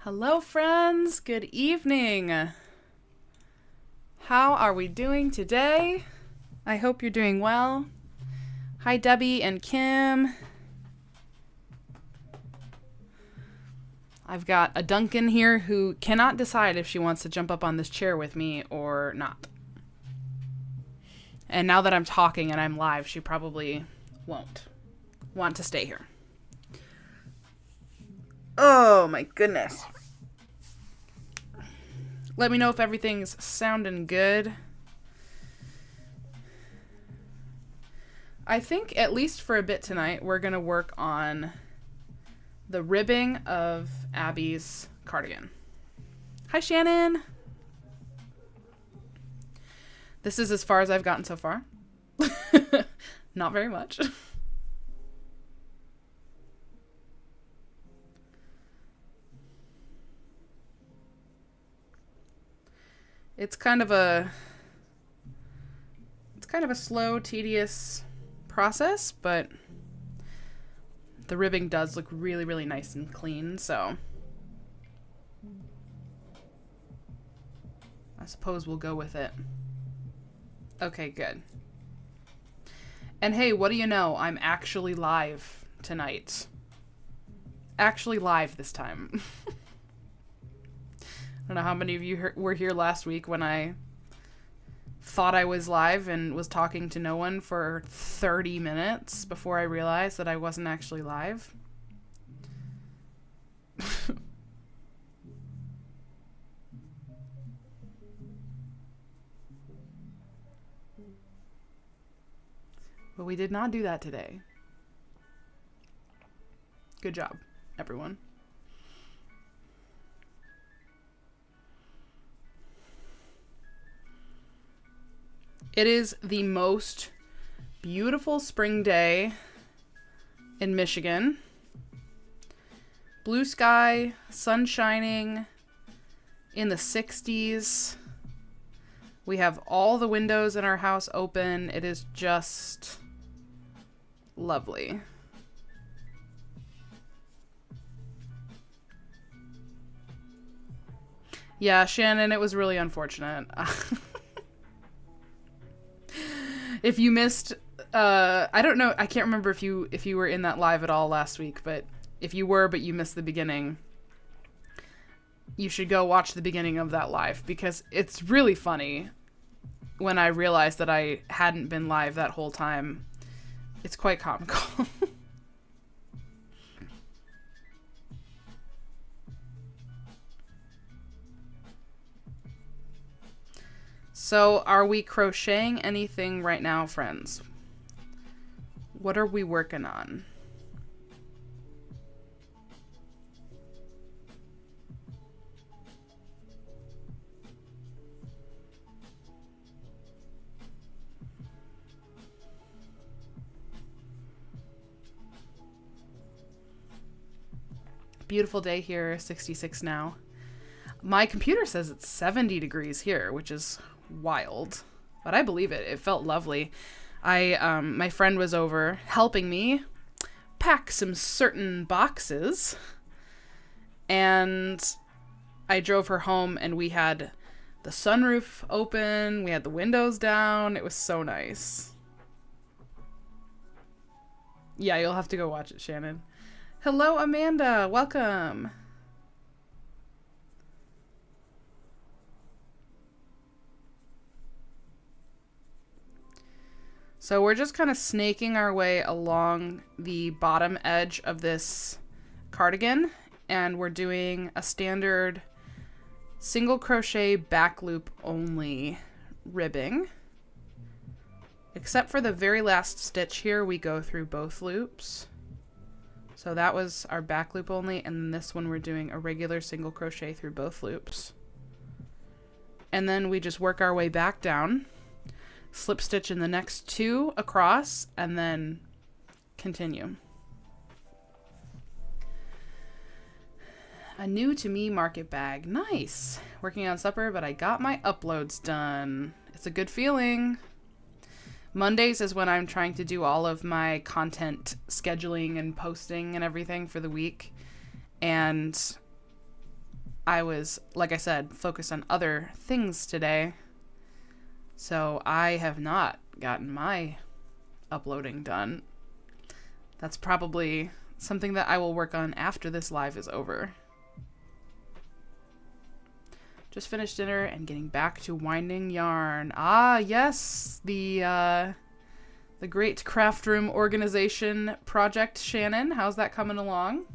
Hello, friends. Good evening. How are we doing today? I hope you're doing well. Hi, Debbie and Kim. I've got a Duncan here who cannot decide if she wants to jump up on this chair with me or not. And now that I'm talking and I'm live, she probably won't want to stay here. Oh my goodness. Let me know if everything's sounding good. I think, at least for a bit tonight, we're going to work on the ribbing of Abby's cardigan. Hi, Shannon. This is as far as I've gotten so far. Not very much. It's kind of a slow, tedious process, but the ribbing does look really, really nice and clean, so I suppose we'll go with it. Okay, good. And hey, what do you know? I'm actually live tonight. Actually live this time. I don't know how many of you were here last week when I thought I was live and was talking to no one for 30 minutes before I realized that I wasn't actually live. But we did not do that today. Good job, everyone. It is the most beautiful spring day in Michigan. Blue sky, sun shining, in the 60s. We have all the windows in our house open. It is just lovely. Yeah, Shannon, it was really unfortunate. If you missed, I don't know, I can't remember if you were in that live at all last week, but if you were, but you missed the beginning, you should go watch the beginning of that live, because it's really funny when I realized that I hadn't been live that whole time. It's quite comical. So, are we crocheting anything right now, friends? What are we working on? Beautiful day here, 66 now. My computer says it's 70 degrees here, which is wild, but I believe it. It felt lovely. My friend was over helping me pack some certain boxes, and I drove her home, and we had the sunroof open, we had the windows down. It was so nice. Yeah, you'll have to go watch it, Shannon. Hello, Amanda. Welcome. So we're just kind of snaking our way along the bottom edge of this cardigan, and we're doing a standard single crochet back loop only ribbing. Except for the very last stitch here, we go through both loops. So that was our back loop only, and this one we're doing a regular single crochet through both loops. And then we just work our way back down, slip stitch in the next two across, and then continue. A new to me market bag. Nice. Working on supper, but I got my uploads done. It's a good feeling. Mondays is when I'm trying to do all of my content scheduling and posting and everything for the week. And I was, like I said, focused on other things today. So I have not gotten my uploading done. That's probably something that I will work on after this live is over. Just finished dinner and getting back to winding yarn. Ah, yes, the Great Craft Room Organization project, Shannon. How's that coming along?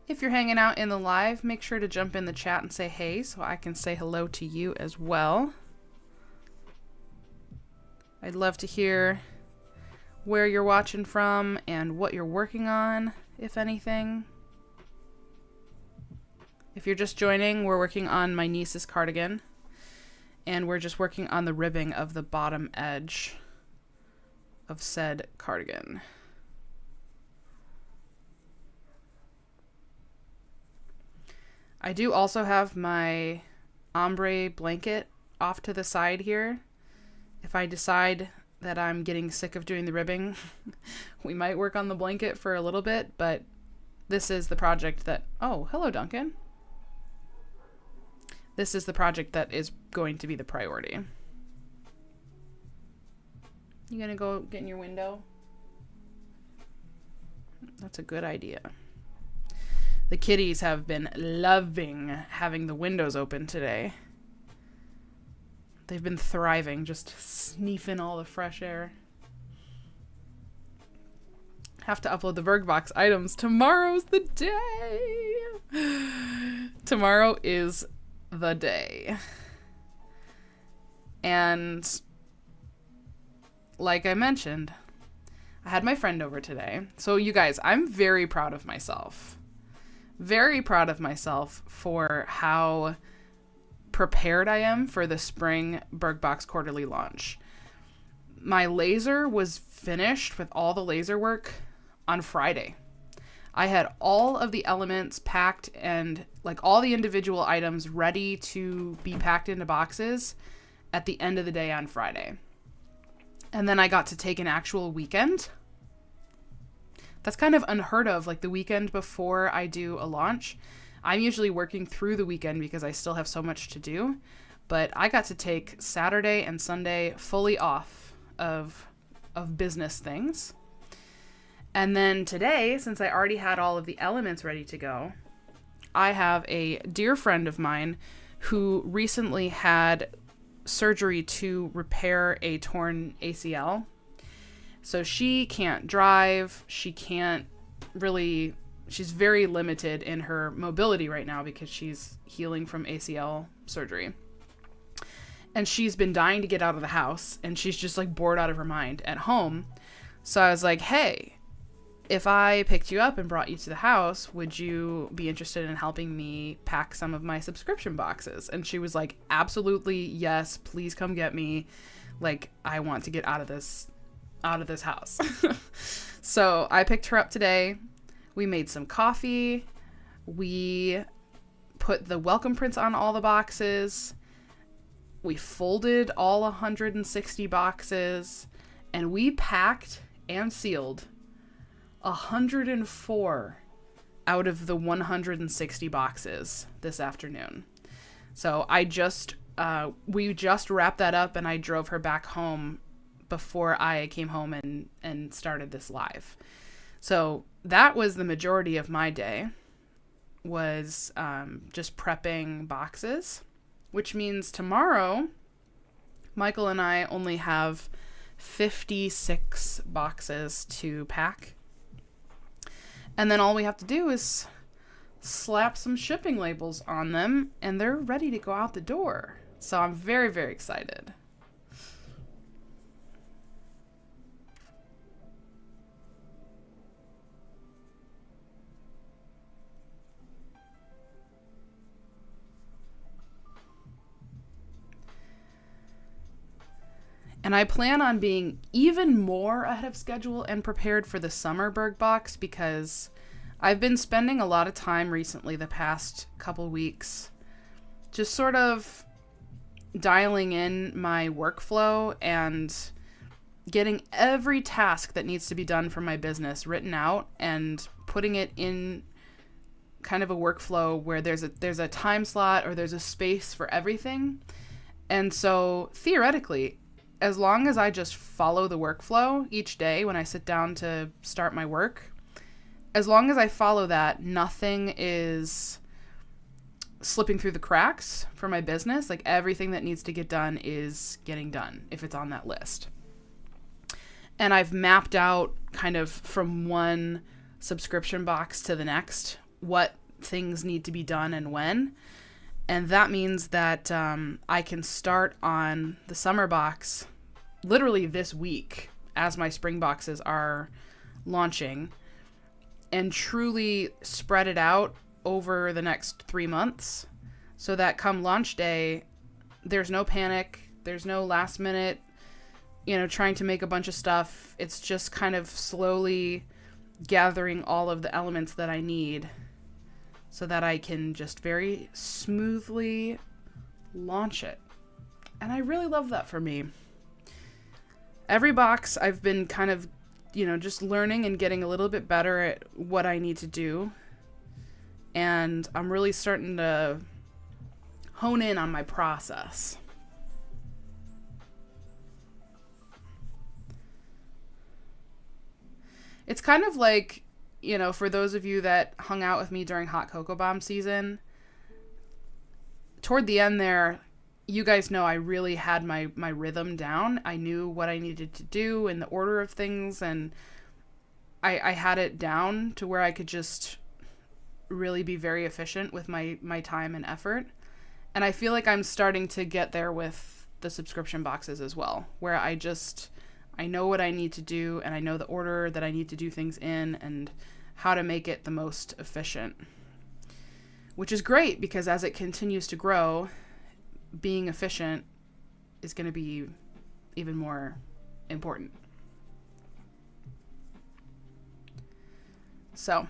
If you're hanging out in the live, make sure to jump in the chat and say hey so I can say hello to you as well. I'd love to hear where you're watching from and what you're working on, if anything. If you're just joining, we're working on my niece's cardigan, and we're just working on the ribbing of the bottom edge of said cardigan. I do also have my ombre blanket off to the side here. If I decide that I'm getting sick of doing the ribbing, we might work on the blanket for a little bit, but this is the project that... Oh, hello, Duncan. This is the project that is going to be the priority. You gonna go get in your window? That's a good idea. The kitties have been loving having the windows open today. They've been thriving, just sniffing all the fresh air. Have to upload the BurgBox items. Tomorrow's the day. Tomorrow is the day. And like I mentioned, I had my friend over today. So you guys, I'm very proud of myself. Very proud of myself for how prepared I am for the spring BurgBox quarterly launch. My laser was finished with all the laser work on Friday. I had all of the elements packed and like all the individual items ready to be packed into boxes at the end of the day on Friday. And then I got to take an actual weekend. That's kind of unheard of, like the weekend before I do a launch. I'm usually working through the weekend because I still have so much to do. But I got to take Saturday and Sunday fully off of business things. And then today, since I already had all of the elements ready to go, I have a dear friend of mine who recently had surgery to repair a torn ACL. So she can't drive, she's very limited in her mobility right now because she's healing from ACL surgery. And she's been dying to get out of the house, and she's just like bored out of her mind at home. So I was like, hey, if I picked you up and brought you to the house, would you be interested in helping me pack some of my subscription boxes? And she was like, absolutely, yes, please come get me. Like, I want to get out of this house. So I picked her up today. We made some coffee. We put the welcome prints on all the boxes. We folded all 160 boxes, and we packed and sealed 104 out of the 160 boxes this afternoon. So we just wrapped that up, and I drove her back home before I came home and started this live. So that was the majority of my day, was just prepping boxes, which means tomorrow Michael and I only have 56 boxes to pack. And then all we have to do is slap some shipping labels on them, and they're ready to go out the door. So I'm very, very excited. And I plan on being even more ahead of schedule and prepared for the summer BurgBox because I've been spending a lot of time recently, the past couple weeks, just sort of dialing in my workflow and getting every task that needs to be done for my business written out and putting it in kind of a workflow where there's a time slot or there's a space for everything. And so theoretically, as long as I just follow the workflow each day when I sit down to start my work, as long as I follow that, nothing is slipping through the cracks for my business. Like everything that needs to get done is getting done if it's on that list. And I've mapped out kind of from one subscription box to the next what things need to be done and when. And that means that I can start on the summer box literally this week as my spring boxes are launching and truly spread it out over the next 3 months so that come launch day, there's no panic. There's no last minute, trying to make a bunch of stuff. It's just kind of slowly gathering all of the elements that I need so that I can just very smoothly launch it. And I really love that for me. Every box I've been kind of, just learning and getting a little bit better at what I need to do. And I'm really starting to hone in on my process. It's kind of like, for those of you that hung out with me during Hot Cocoa Bomb season, toward the end there, you guys know I really had my rhythm down. I knew what I needed to do in the order of things, and I had it down to where I could just really be very efficient with my time and effort. And I feel like I'm starting to get there with the subscription boxes as well, where I know what I need to do, and I know the order that I need to do things in and how to make it the most efficient. Which is great because as it continues to grow, being efficient is going to be even more important. So,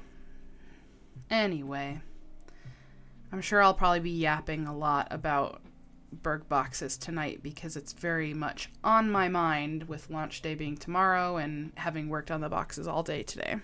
anyway, I'm sure I'll probably be yapping a lot about Berg boxes tonight because it's very much on my mind with launch day being tomorrow and having worked on the boxes all day today.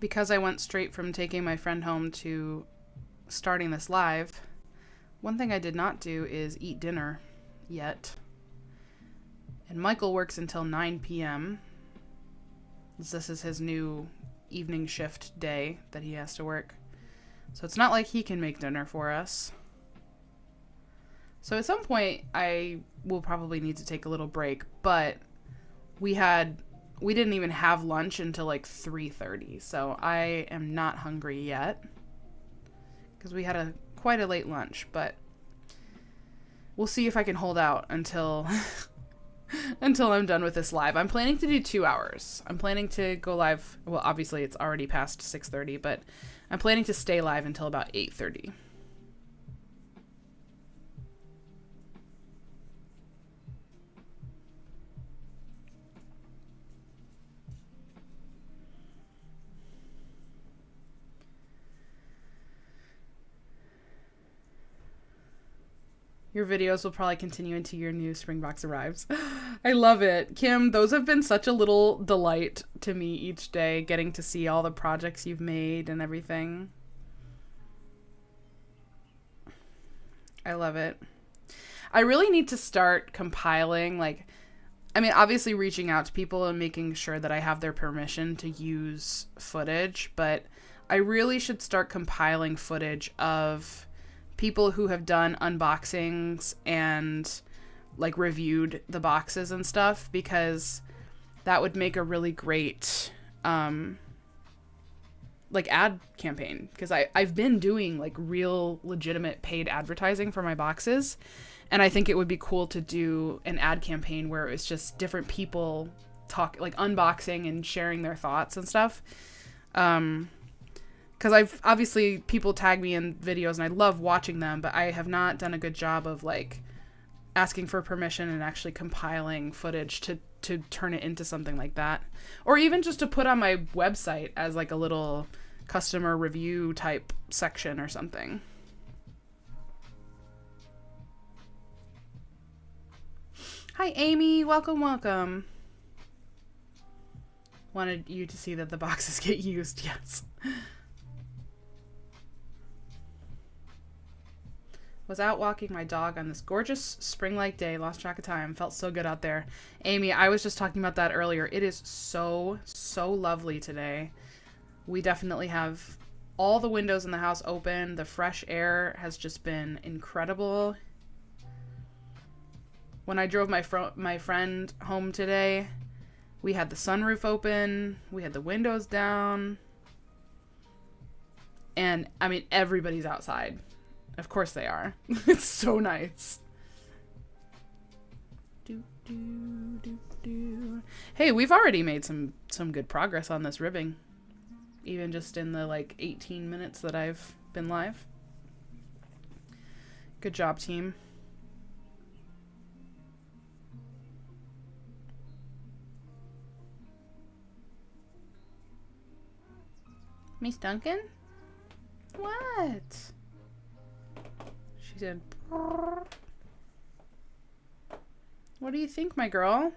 Because I went straight from taking my friend home to starting this live, one thing I did not do is eat dinner yet. And Michael works until 9 p.m. This is his new evening shift day that he has to work. So it's not like he can make dinner for us. So at some point, I will probably need to take a little break, but we didn't even have lunch until like 3:30, so I am not hungry yet because we had quite a late lunch, but we'll see if I can hold out until I'm done with this live. I'm planning to do 2 hours. I'm planning to go live. Well, obviously it's already past 6:30, but I'm planning to stay live until about 8:30. Your videos will probably continue until your new spring box arrives. I love it. Kim, those have been such a little delight to me each day, getting to see all the projects you've made and everything. I love it. I really need to start compiling, obviously reaching out to people and making sure that I have their permission to use footage, but I really should start compiling footage of people who have done unboxings and reviewed the boxes and stuff, because that would make a really great ad campaign, because I've been doing real legitimate paid advertising for my boxes, and I think it would be cool to do an ad campaign where it's just different people unboxing and sharing their thoughts and stuff. Because because I've obviously people tag me in videos and I love watching them, but I have not done a good job of like asking for permission and actually compiling footage to turn it into something like that, or even just to put on my website as like a little customer review type section or something. Hi Amy, welcome. Wanted you to see that the boxes get used. Yes. Was out walking my dog on this gorgeous spring-like day. Lost track of time. Felt so good out there. Amy, I was just talking about that earlier. It is so lovely today. We definitely have all the windows in the house open. The fresh air has just been incredible. When I drove my friend home today, we had the sunroof open. We had the windows down. And, I mean, everybody's outside. Of course they are. It's so nice. Hey, we've already made some good progress on this ribbing. Even just in the, like, 18 minutes that I've been live. Good job, team. Miss Duncan? What? She said, "Brrr." What do you think, my girl?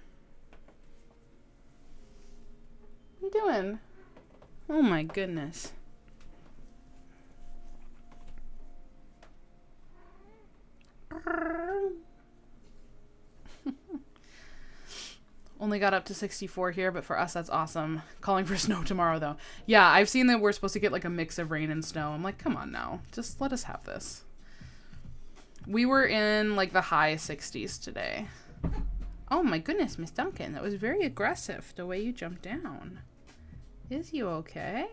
What are you doing? Oh my goodness. Only got up to 64 here, but for us, that's awesome. Calling for snow tomorrow, though. Yeah, I've seen that we're supposed to get like a mix of rain and snow. I'm like, come on now. Just let us have this. We were in like the high 60s today. Oh my goodness, Miss Duncan. That was very aggressive, the way you jumped down. Is you okay?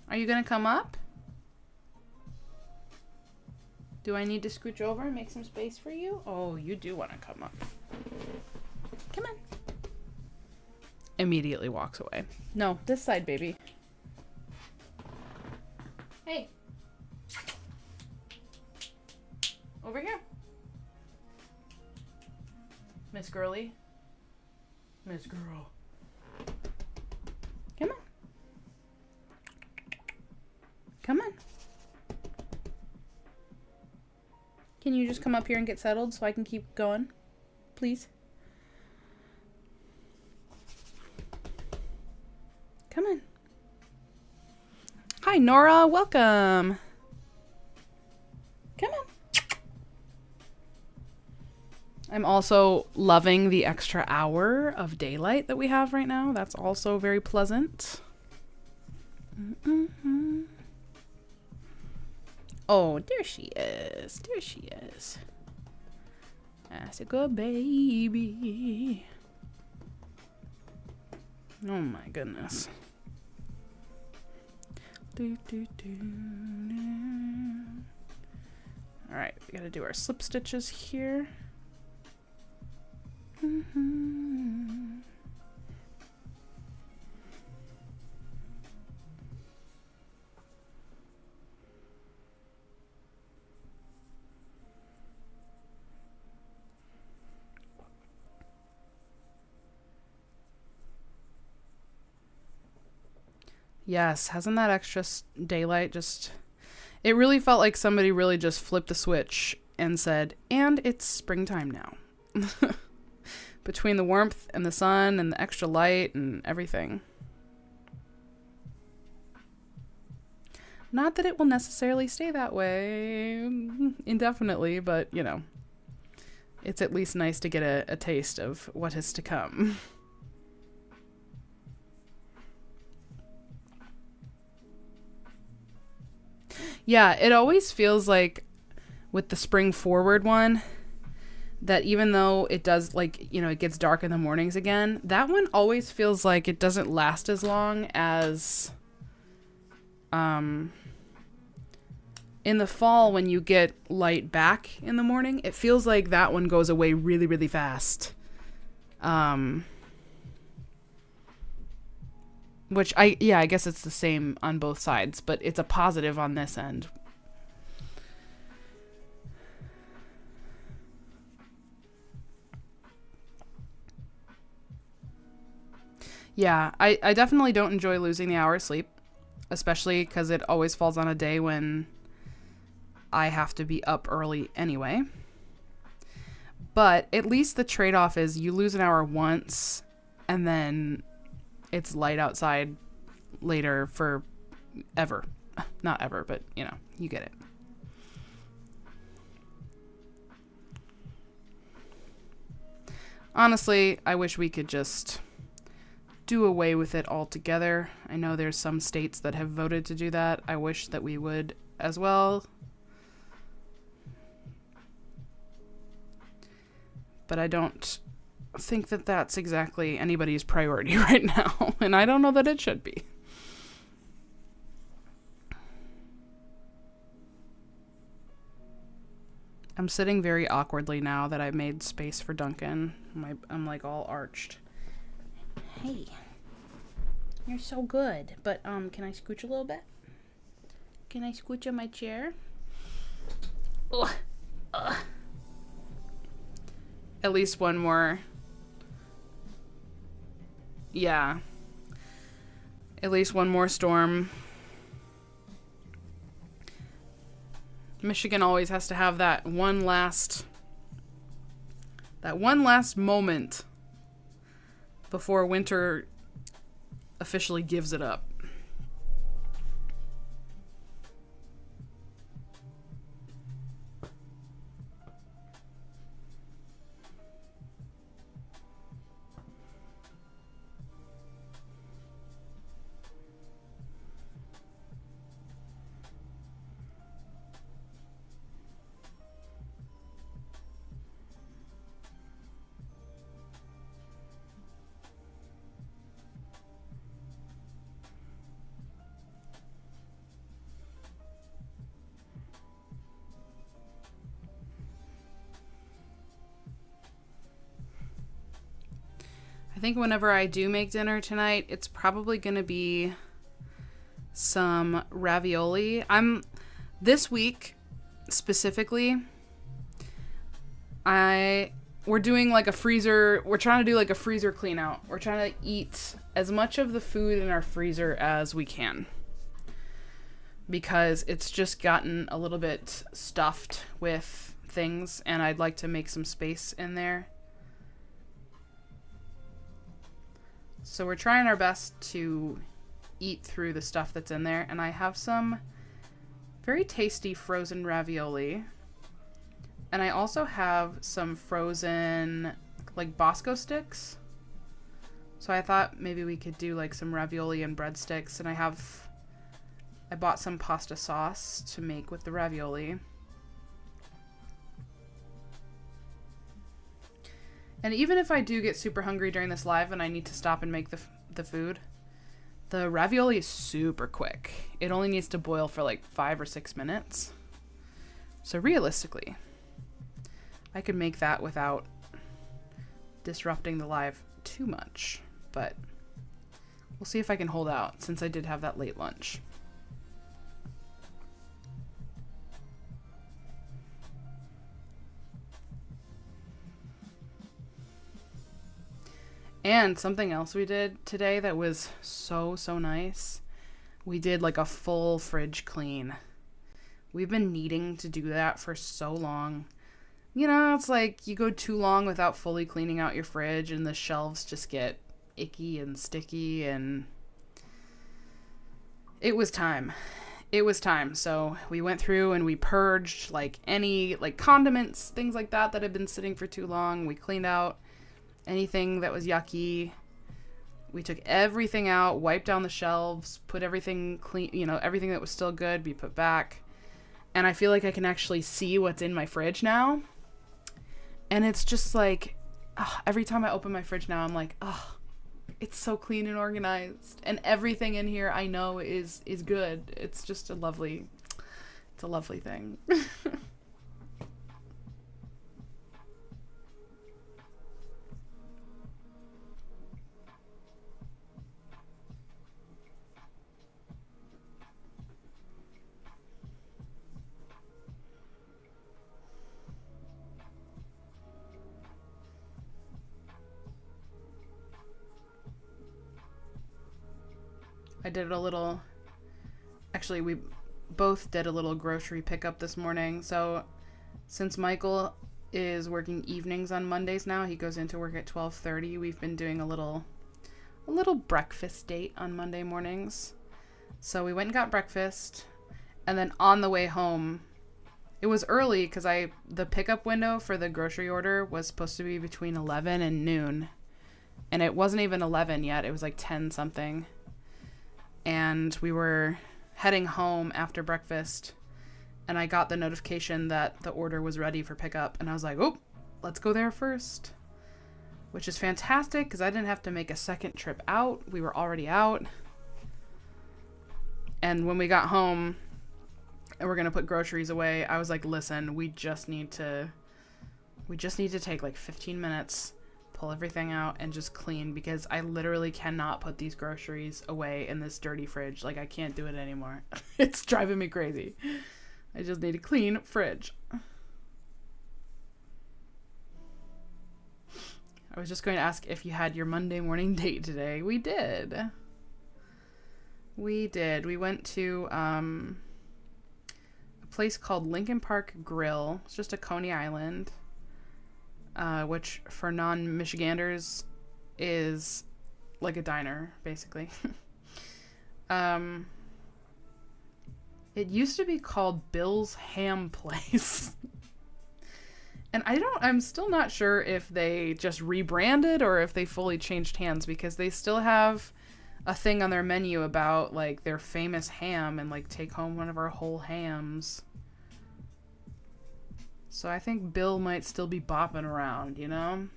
Are you gonna come up? Do I need to scooch over and make some space for you? Oh, you do want to come up. Come on. Immediately walks away. No, this side, baby. Hey. Over here. Miss Girly. Miss Girl. Come on. Come on. Can you just come up here and get settled so I can keep going? Please? Come on. Hi, Nora. Welcome. Come on. I'm also loving the extra hour of daylight that we have right now. That's also very pleasant. Mm-mm-mm. Oh, there she is. There she is. That's a good baby. Oh my goodness. Alright, we gotta do our slip stitches here. Yes, hasn't that extra daylight just... It really felt like somebody really just flipped the switch and said, and it's springtime now. Between the warmth and the sun and the extra light and everything. Not that it will necessarily stay that way indefinitely, but, you know, it's at least nice to get a taste of what is to come. Yeah, it always feels like with the spring forward one that even though it does, like, you know, it gets dark in the mornings again, that one always feels like it doesn't last as long as in the fall when you get light back in the morning. It feels like that one goes away really, really fast. Which I guess it's the same on both sides, but it's a positive on this end. Yeah, I definitely don't enjoy losing the hour of sleep, especially because it always falls on a day when I have to be up early anyway. But at least the trade-off is you lose an hour once, and then it's light outside later for ever. Not ever, but you know, you get it. Honestly, I wish we could just do away with it altogether. I know there's some states that have voted to do that. I wish that we would as well. But I don't think that that's exactly anybody's priority right now, and I don't know that it should be. I'm sitting very awkwardly now that I've made space for Duncan. I'm like all arched. Hey, you're so good. But can I scooch a little bit? Can I scooch on my chair? Ugh. Ugh. At least one more. Yeah. At least one more storm. Michigan always has to have that one last moment before winter officially gives it up. I think whenever I do make dinner tonight, it's probably going to be some ravioli. This week specifically, we're doing like a freezer. We're trying to do like a freezer clean out. We're trying to eat as much of the food in our freezer as we can, because it's just gotten a little bit stuffed with things, and I'd like to make some space in there. So we're trying our best to eat through the stuff that's in there. And I have some very tasty frozen ravioli. And I also have some frozen, like, Bosco sticks. So I thought maybe we could do, like, some ravioli and breadsticks. And I bought some pasta sauce to make with the ravioli. And even if I do get super hungry during this live and I need to stop and make the food, the ravioli is super quick. It only needs to boil for like 5 or 6 minutes. So realistically, I could make that without disrupting the live too much. But we'll see if I can hold out, since I did have that late lunch. And something else we did today that was so nice. We did like a full fridge clean. We've been needing to do that for so long. You know, it's like you go too long without fully cleaning out your fridge and the shelves just get icky and sticky, and it was time. It was time. So we went through and we purged like any like condiments, things like that had been sitting for too long. We cleaned out anything that was yucky. We took everything out, wiped down the shelves, put everything clean, you know, everything that was still good be put back. And I feel like I can actually see what's in my fridge now. And it's just like, every time I open my fridge now, I'm like, it's so clean and organized. And everything in here I know is good. It's just a lovely thing. I did a little, actually we both did a little grocery pickup this morning. So since Michael is working evenings on Mondays now, he goes into work at 12:30. We've been doing a little breakfast date on Monday mornings. So we went and got breakfast, and then on the way home, it was early because the pickup window for the grocery order was supposed to be between 11 and noon, and it wasn't even 11 yet. It was like 10 something, and we were heading home after breakfast, and I got the notification that the order was ready for pickup, and I was like, oh, let's go there first, which is fantastic because I didn't have to make a second trip out. We were already out. And when we got home and we're going to put groceries away, I was like, listen, we just need to take like 15 minutes, pull everything out and just clean, because I literally cannot put these groceries away in this dirty fridge. Like, I can't do it anymore. It's driving me crazy. I just need a clean fridge. I was just going to ask if you had your Monday morning date today. We did. We went to a place called Lincoln Park Grill. It's just a Coney Island, which for non-Michiganders is like a diner, basically. It used to be called Bill's Ham Place. And I'm still not sure if they just rebranded or if they fully changed hands, because they still have a thing on their menu about like their famous ham and like take home one of our whole hams. So I think Bill might still be bopping around, you know?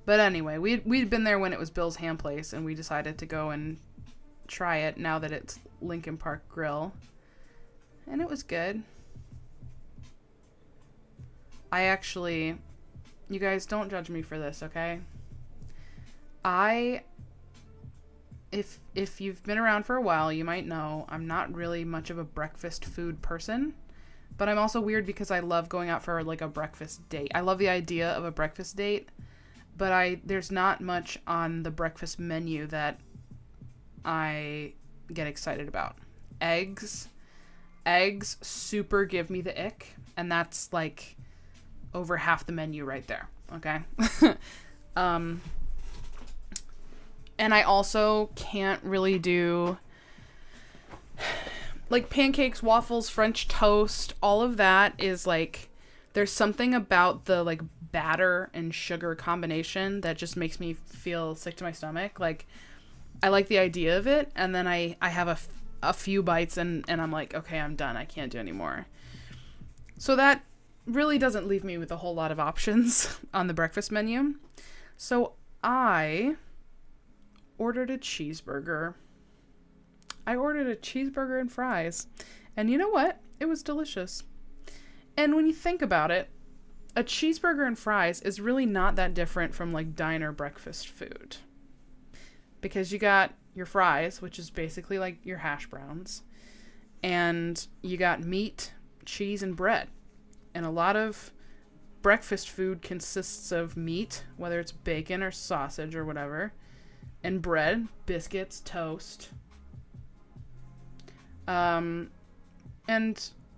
But anyway, we'd been there when it was Bill's Ham Place, and we decided to go and try it now that it's Lincoln Park Grill. And it was good. You guys don't judge me for this, okay? If you've been around for a while, you might know I'm not really much of a breakfast food person, but I'm also weird because I love going out for like a breakfast date. I love the idea of a breakfast date, but there's not much on the breakfast menu that I get excited about. Eggs super give me the ick, and that's like over half the menu right there, okay? And I also can't really do like pancakes, waffles, French toast. All of that is like, there's something about the like batter and sugar combination that just makes me feel sick to my stomach. Like, I like the idea of it, and then I have a few bites and I'm like, okay, I'm done. I can't do anymore. So that really doesn't leave me with a whole lot of options on the breakfast menu. So I ordered a cheeseburger. I ordered a cheeseburger and fries. And you know what? It was delicious. And when you think about it, a cheeseburger and fries is really not that different from like diner breakfast food. Because you got your fries, which is basically like your hash browns, and you got meat, cheese, and bread. And a lot of breakfast food consists of meat, whether it's bacon or sausage or whatever, and bread, biscuits, toast. And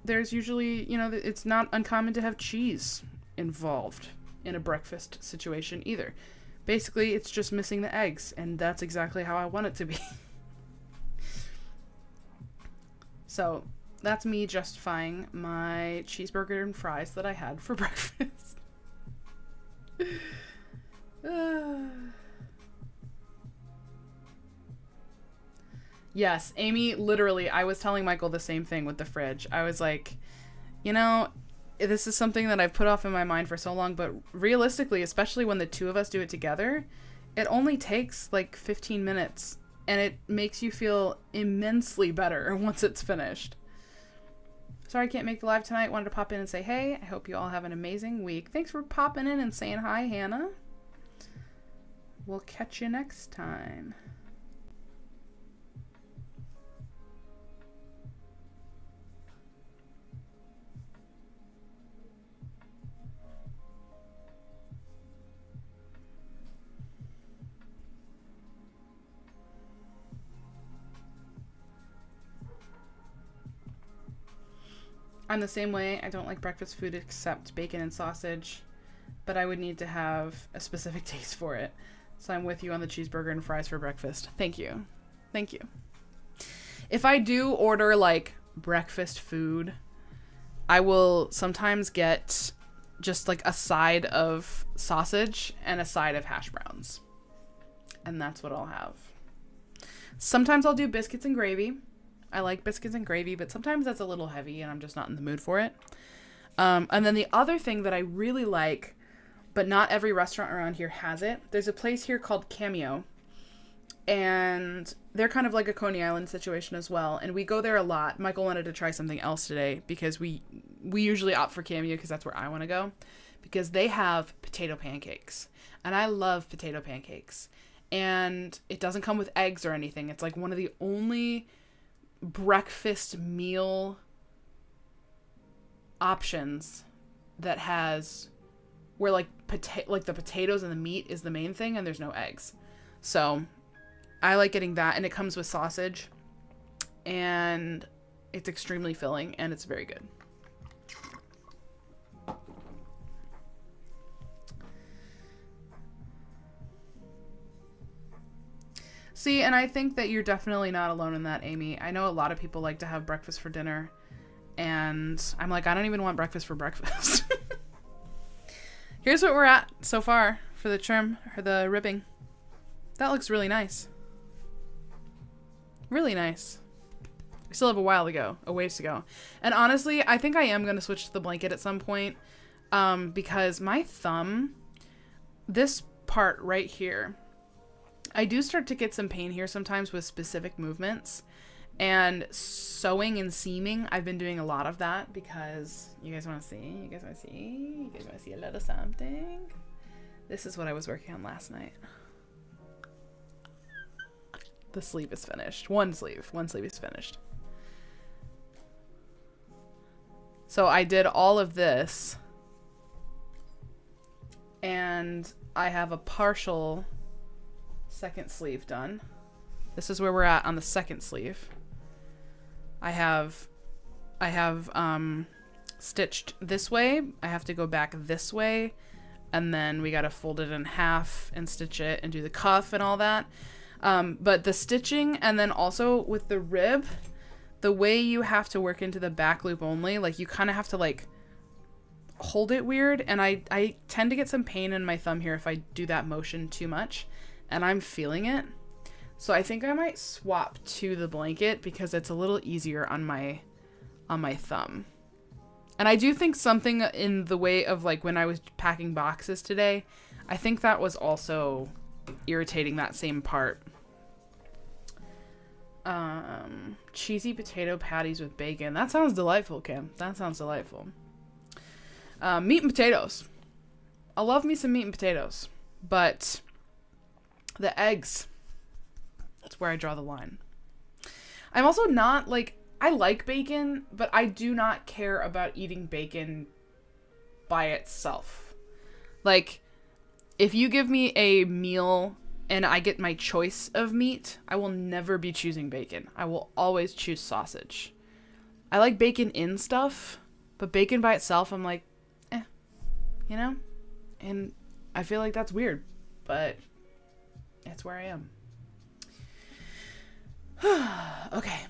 there's usually, you know, it's not uncommon to have cheese involved in a breakfast situation either. Basically, it's just missing the eggs, and that's exactly how I want it to be. So, that's me justifying my cheeseburger and fries that I had for breakfast. Yes, Amy, literally, I was telling Michael the same thing with the fridge. I was like, you know, this is something that I've put off in my mind for so long, but realistically, especially when the two of us do it together, it only takes like 15 minutes, and it makes you feel immensely better once it's finished. Sorry I can't make the live tonight. Wanted to pop in and say hey. I hope you all have an amazing week. Thanks for popping in and saying hi, Hannah. We'll catch you next time. I'm the same way. I don't like breakfast food except bacon and sausage, but I would need to have a specific taste for it. So I'm with you on the cheeseburger and fries for breakfast. Thank you. Thank you. If I do order like breakfast food, I will sometimes get just like a side of sausage and a side of hash browns. And that's what I'll have. Sometimes I'll do biscuits and gravy. I like biscuits and gravy, but sometimes that's a little heavy and I'm just not in the mood for it. And then the other thing that I really like, but not every restaurant around here has it. There's a place here called Cameo. And they're kind of like a Coney Island situation as well. And we go there a lot. Michael wanted to try something else today because we usually opt for Cameo because that's where I want to go. Because they have potato pancakes. And I love potato pancakes. And it doesn't come with eggs or anything. It's like one of the only breakfast meal options that has where like the potatoes and the meat is the main thing and there's no eggs. So I like getting that, and it comes with sausage, and it's extremely filling, and it's very good. See, and I think that you're definitely not alone in that, Amy. I know a lot of people like to have breakfast for dinner, and I'm like, I don't even want breakfast for breakfast. Here's what we're at so far for the trim, or the ribbing. That looks really nice. Really nice. We still have a while to go, a ways to go. And honestly, I think I am going to switch to the blanket at some point, because my thumb, this part right here, I do start to get some pain here sometimes with specific movements. And sewing and seaming, I've been doing a lot of that because you guys want to see? You guys want to see? You guys want to see a little something? This is what I was working on last night. The sleeve is finished. One sleeve is finished. So I did all of this, and I have a partial second sleeve done. This is where we're at on the second sleeve. I have stitched this way. I have to go back this way, and then we got to fold it in half and stitch it and do the cuff and all that. But the stitching, and then also with the rib, the way you have to work into the back loop only, like you kind of have to like hold it weird. And I tend to get some pain in my thumb here if I do that motion too much, and I'm feeling it. So I think I might swap to the blanket because it's a little easier on my thumb. And I do think something in the way of like when I was packing boxes today, I think that was also irritating that same part. Cheesy potato patties with bacon. That sounds delightful, Kim. That sounds delightful. Meat and potatoes. I love me some meat and potatoes, but the eggs, that's where I draw the line. I'm also not like, I like bacon, but I do not care about eating bacon by itself. Like, if you give me a meal and I get my choice of meat, I will never be choosing bacon. I will always choose sausage. I like bacon in stuff, but bacon by itself, I'm like, you know? And I feel like that's weird, but it's where I am. Okay.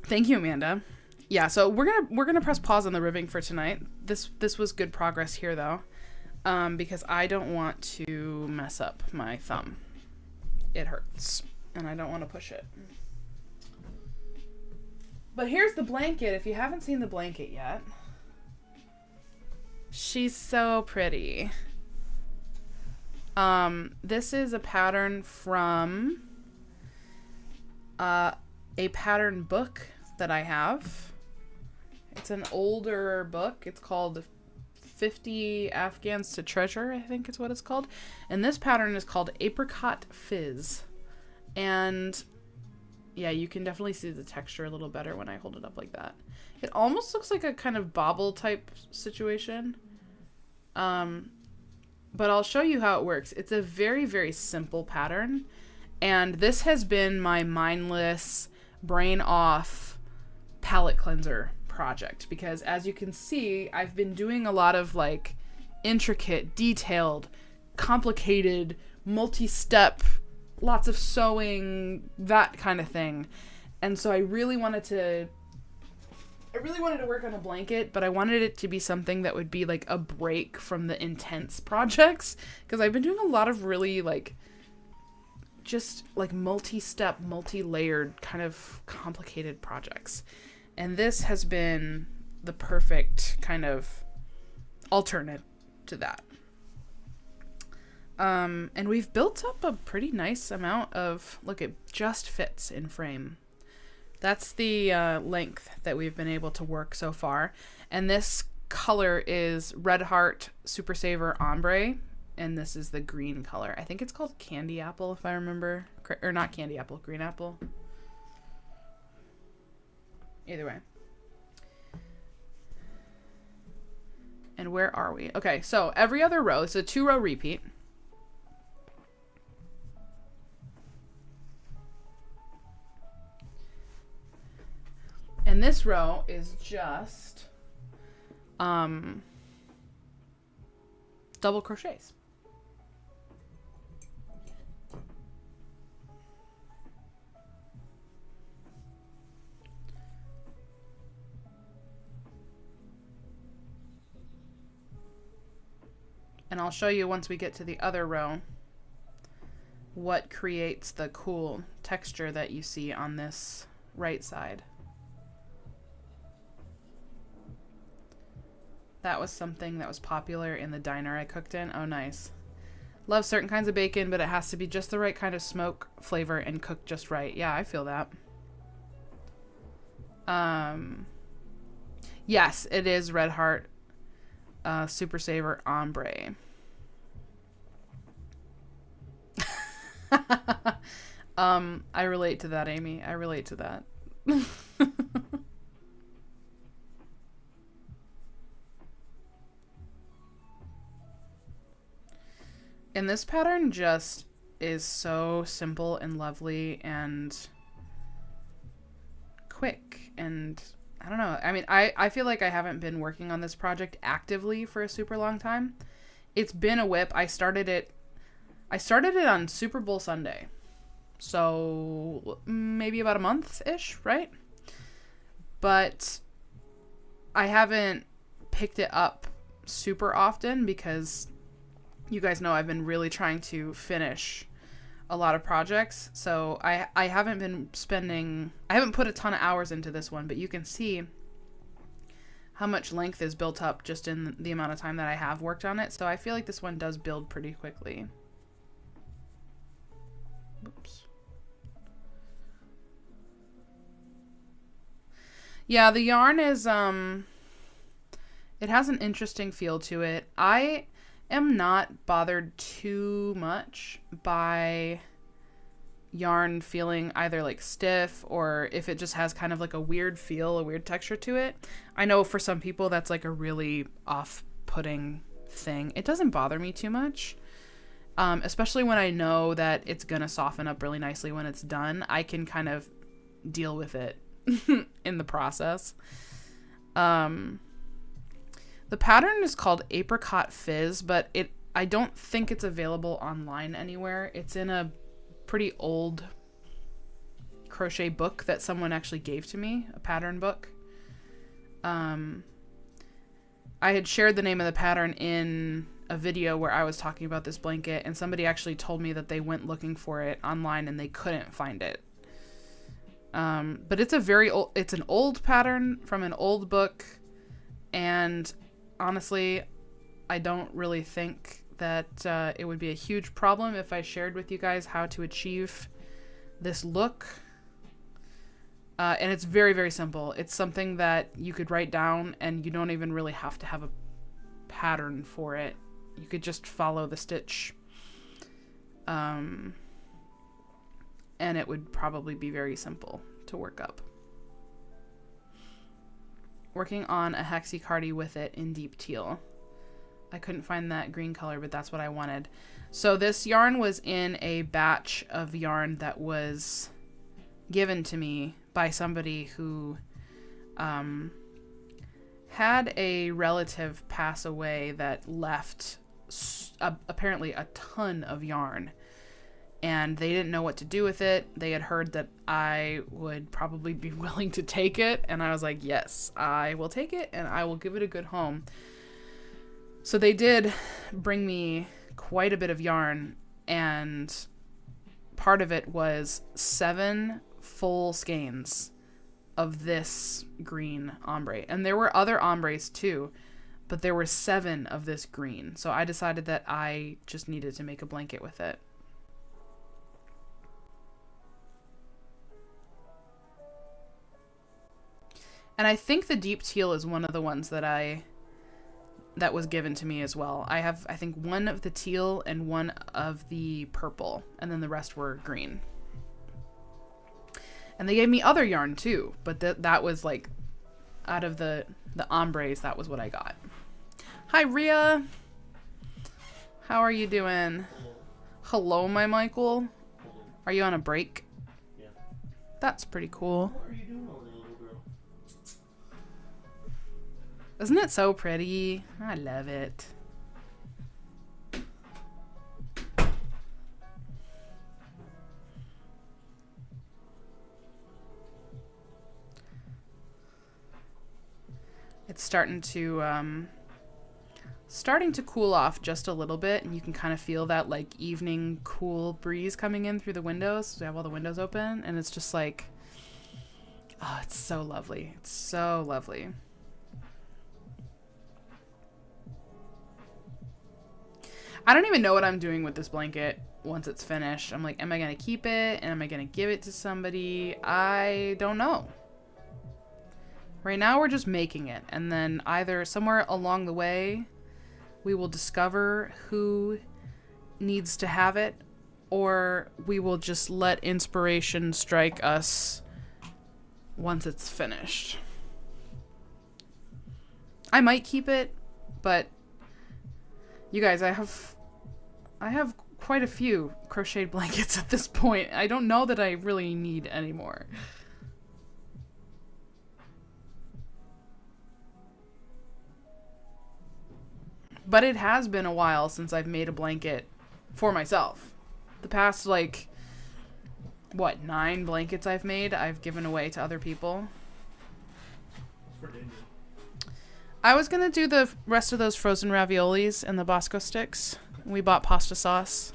Thank you, Amanda. Yeah, so we're gonna press pause on the ribbing for tonight. This was good progress here though. Because I don't want to mess up my thumb. It hurts, and I don't want to push it. But here's the blanket, if you haven't seen the blanket yet. She's so pretty. This is a pattern from a pattern book that I have. It's an older book. It's called 50 Afghans to Treasure, I think is what it's called. And this pattern is called Apricot Fizz. And yeah, you can definitely see the texture a little better when I hold it up like that. It almost looks like a kind of bobble type situation. But I'll show you how it works. It's a very, very simple pattern. And this has been my mindless, brain off palette cleanser project, because as you can see, I've been doing a lot of like intricate, detailed, complicated, multi-step, lots of sewing, that kind of thing. And so I really wanted to work on a blanket, but I wanted it to be something that would be like a break from the intense projects, because I've been doing a lot of really like just like multi-step, multi-layered kind of complicated projects. And this has been the perfect kind of alternate to that. And we've built up a pretty nice amount of, look, it just fits in frame. That's the length that we've been able to work so far. And this color is Red Heart Super Saver Ombre. And this is the green color. I think it's called Candy Apple, if I remember. Or not Candy Apple, Green Apple. Either way. And where are we? Okay, so every other row, it's a 2-row repeat. And this row is just double crochets. And I'll show you once we get to the other row what creates the cool texture that you see on this right side. That was something that was popular in the diner I cooked in. Oh, nice. Love certain kinds of bacon, but it has to be just the right kind of smoke flavor and cooked just right. Yeah, I feel that. Yes, it is Red Heart Super Saver Ombre. I relate to that, Amy. I relate to that. And this pattern just is so simple and lovely and quick, and I don't know. I mean, I feel like I haven't been working on this project actively for a super long time. It's been a WIP. I started it on Super Bowl Sunday. So maybe about a month-ish, right? But I haven't picked it up super often because you guys know I've been really trying to finish a lot of projects. So I haven't put a ton of hours into this one, but you can see how much length is built up just in the amount of time that I have worked on it. So I feel like this one does build pretty quickly. Oops. Yeah, the yarn is, it has an interesting feel to it. I am not bothered too much by yarn feeling either like stiff or if it just has kind of like a weird feel, a weird texture to it. I know for some people that's like a really off-putting thing. It doesn't bother me too much, especially when I know that it's gonna soften up really nicely when it's done. I can kind of deal with it in the process. The pattern is called Apricot Fizz, but I don't think it's available online anywhere. It's in a pretty old crochet book that someone actually gave to me, a pattern book. I had shared the name of the pattern in a video where I was talking about this blanket, and somebody actually told me that they went looking for it online and they couldn't find it. But it's it's an old pattern from an old book, and honestly, I don't really think that it would be a huge problem if I shared with you guys how to achieve this look. And it's very, very simple. It's something that you could write down and you don't even really have to have a pattern for it. You could just follow the stitch. And it would probably be very simple to work up. Working on a hexie-cardi with it in deep teal. I couldn't find that green color, but that's what I wanted. So this yarn was in a batch of yarn that was given to me by somebody who had a relative pass away that left apparently a ton of yarn, and they didn't know what to do with it. They had heard that I would probably be willing to take it, and I was like, yes, I will take it and I will give it a good home. So they did bring me quite a bit of yarn, and part of it was 7 full skeins of this green ombre. And there were other ombres too, but there were 7 of this green. So I decided that I just needed to make a blanket with it. And I think the deep teal is one of the ones that was given to me as well. I have, I think, 1 of the teal and 1 of the purple, and then the rest were green. And they gave me other yarn too, but that was like, out of the ombres, that was what I got. Hi, Rhea. How are you doing? Hello, my Michael. Are you on a break? Yeah. That's pretty cool. What are you doing over there, little girl? Isn't it so pretty? I love it. It's starting to cool off just a little bit, and you can kind of feel that like evening cool breeze coming in through the windows. We have all the windows open, and it's just like, oh, it's so lovely. It's so lovely. I don't even know what I'm doing with this blanket once it's finished. I'm like, am I going to keep it? And am I going to give it to somebody? I don't know. Right now we're just making it. And then either somewhere along the way, we will discover who needs to have it, or we will just let inspiration strike us once it's finished. I might keep it, but you guys, I have quite a few crocheted blankets at this point. I don't know that I really need any more. But it has been a while since I've made a blanket for myself. The past, like, what, 9 blankets I've made, I've given away to other people. I was going to do the rest of those frozen raviolis and the Bosco sticks. We bought pasta sauce.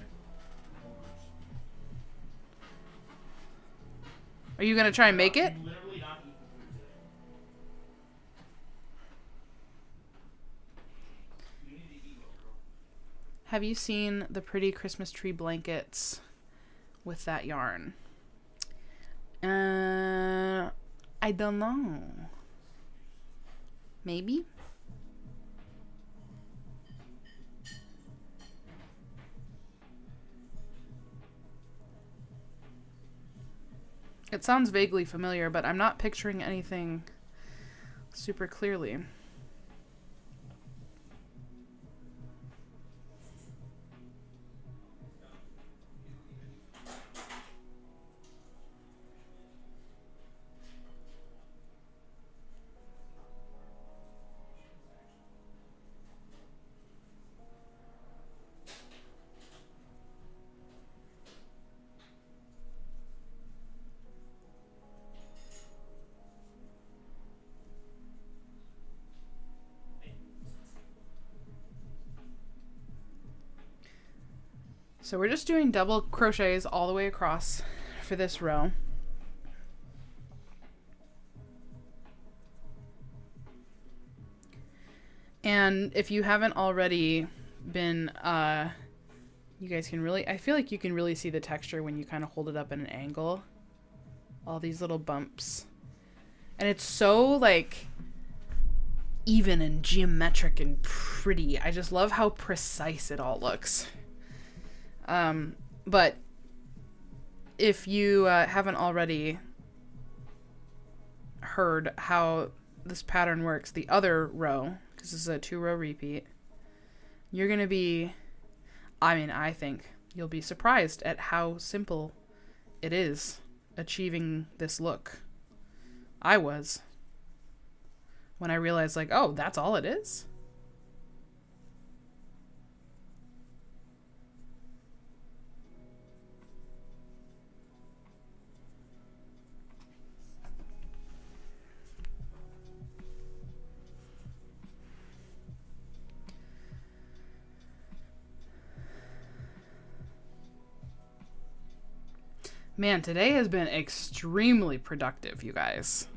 Are you going to try and make it? Have you seen the pretty Christmas tree blankets with that yarn? I don't know. Maybe? It sounds vaguely familiar, but I'm not picturing anything super clearly. So we're just doing double crochets all the way across for this row. And if you haven't already been, you guys can really, I feel like you can really see the texture when you kind of hold it up at an angle. All these little bumps. And it's so like even and geometric and pretty. I just love how precise it all looks. But if you haven't already heard how this pattern works, the other row, because this is a 2-row repeat, you're going to be, I mean, I think you'll be surprised at how simple it is achieving this look. I was. when I realized, like, oh, that's all it is. Man, today has been extremely productive, you guys.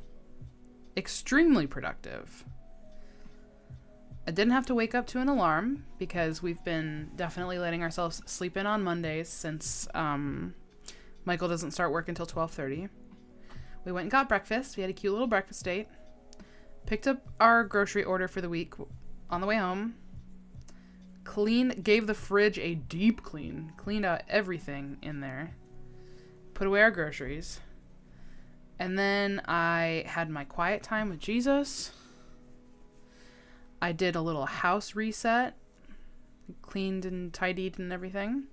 Extremely productive. I didn't have to wake up to an alarm because we've been definitely letting ourselves sleep in on Mondays since Michael doesn't start work until 12:30. We went and got breakfast. We had a cute little breakfast date. Picked up our grocery order for the week on the way home. Gave the fridge a deep clean. Cleaned out everything in there. Put away our groceries. And then I had my quiet time with Jesus. I did a little house reset. Cleaned and tidied and everything.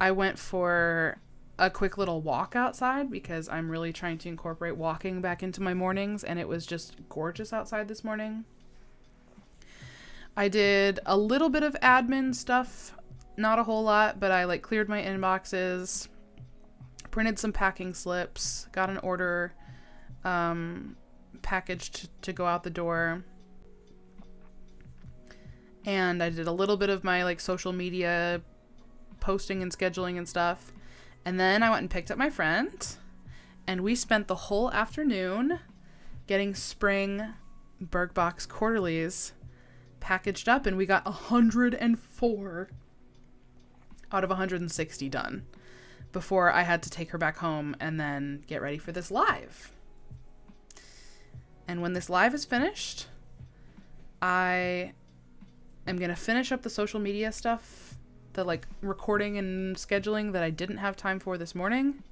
I went for a quick little walk outside because I'm really trying to incorporate walking back into my mornings, and it was just gorgeous outside this morning. I did a little bit of admin stuff. Not a whole lot, but I like cleared my inboxes. Printed some packing slips, got an order packaged to go out the door. And I did a little bit of my like social media posting and scheduling and stuff. And then I went and picked up my friend, and we spent the whole afternoon getting spring Berg Box quarterlies packaged up, and we got 104 out of 160 done before I had to take her back home and then get ready for this live. And when this live is finished, I am going to finish up the social media stuff, the like recording and scheduling that I didn't have time for this morning.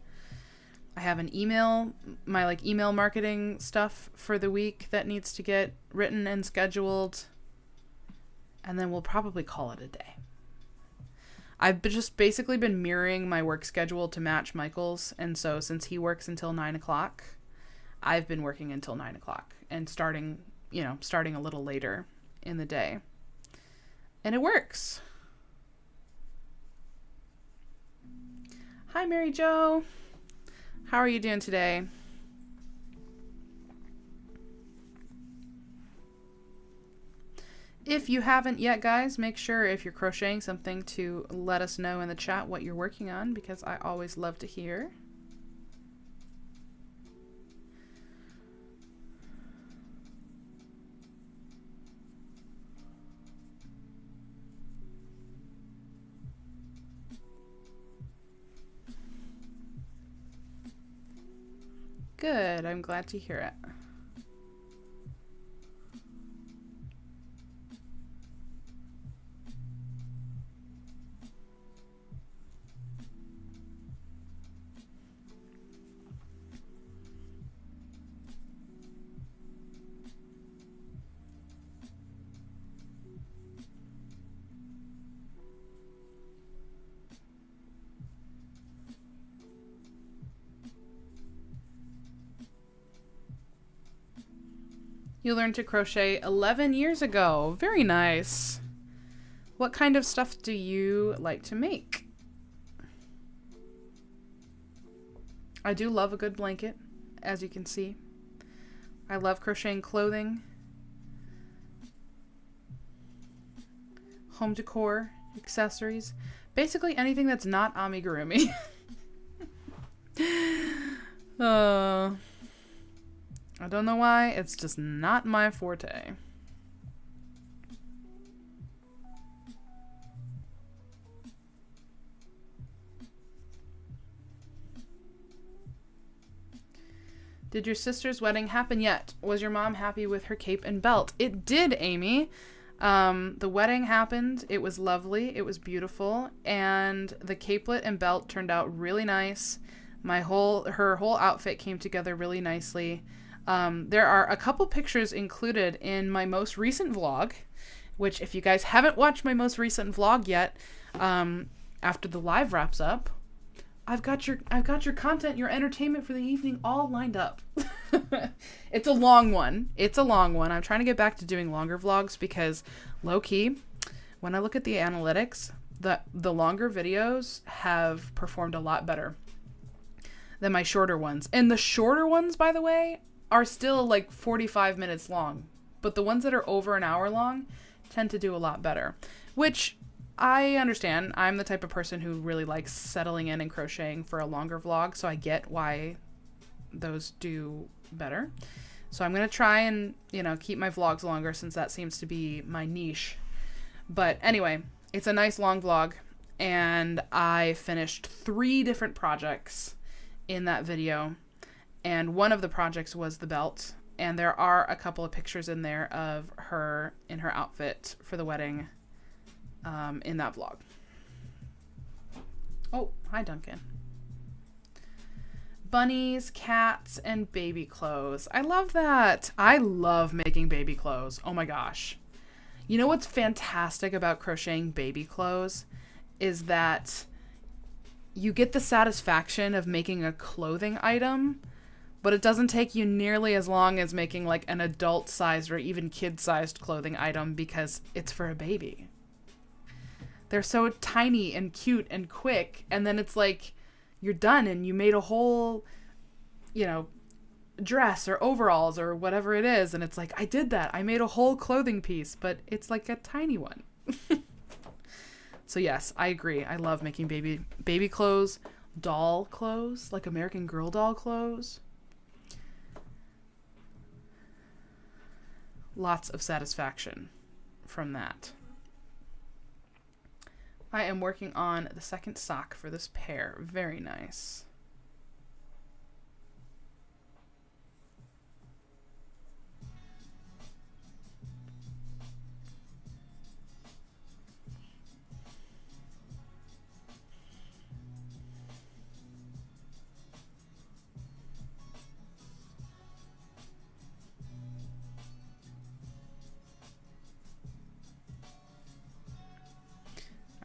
I have an email, my like email marketing stuff for the week that needs to get written and scheduled. And then we'll probably call it a day. I've just basically been mirroring my work schedule to match Michael's. And so since he works until 9 o'clock, I've been working until 9 o'clock and starting a little later in the day. And it works. Hi, Mary Jo. How are you doing today? If you haven't yet, guys, make sure if you're crocheting something to let us know in the chat what you're working on, because I always love to hear. Good, I'm glad to hear it. You learned to crochet 11 years ago. Very nice. What kind of stuff do you like to make? I do love a good blanket, as you can see. I love crocheting clothing, home decor, accessories, basically anything that's not amigurumi. I don't know why, it's just not my forte. Did your sister's wedding happen yet? Was your mom happy with her cape and belt? It did, Amy. The wedding happened. It was lovely. It was beautiful. And the capelet and belt turned out really nice. Her whole outfit came together really nicely. There are a couple pictures included in my most recent vlog, which if you guys haven't watched my most recent vlog yet, after the live wraps up, I've got your content, your entertainment for the evening all lined up. It's a long one. It's a long one. I'm trying to get back to doing longer vlogs because low key, when I look at the analytics, the longer videos have performed a lot better than my shorter ones. And the shorter ones, by the way, are still like 45 minutes long. But the ones that are over an hour long tend to do a lot better, which I understand. I'm the type of person who really likes settling in and crocheting for a longer vlog, so I get why those do better. So I'm going to try and, you know, keep my vlogs longer since that seems to be my niche. But anyway, it's a nice long vlog, and I finished 3 different projects in that video, and one of the projects was the belt, and there are a couple of pictures in there of her in her outfit for the wedding in that vlog. Oh, hi Duncan. Bunnies, cats, and baby clothes. I love that. I love making baby clothes. Oh my gosh. You know what's fantastic about crocheting baby clothes is that you get the satisfaction of making a clothing item, but it doesn't take you nearly as long as making like an adult-sized or even kid-sized clothing item because it's for a baby. They're so tiny and cute and quick, and then it's like you're done and you made a whole, you know, dress or overalls or whatever it is, and it's like, I did that. I made a whole clothing piece, but it's like a tiny one. So yes, I agree. I love making baby clothes, doll clothes, like American Girl doll clothes. Lots of satisfaction from that. I am working on the second sock for this pair. Very nice.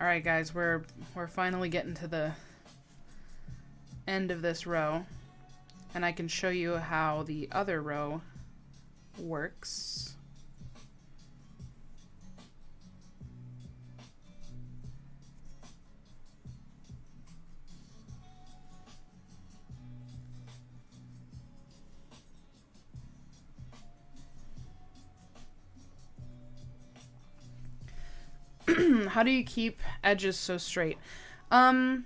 All right, guys, we're finally getting to the end of this row, and I can show you how the other row works. How do you keep edges so straight? I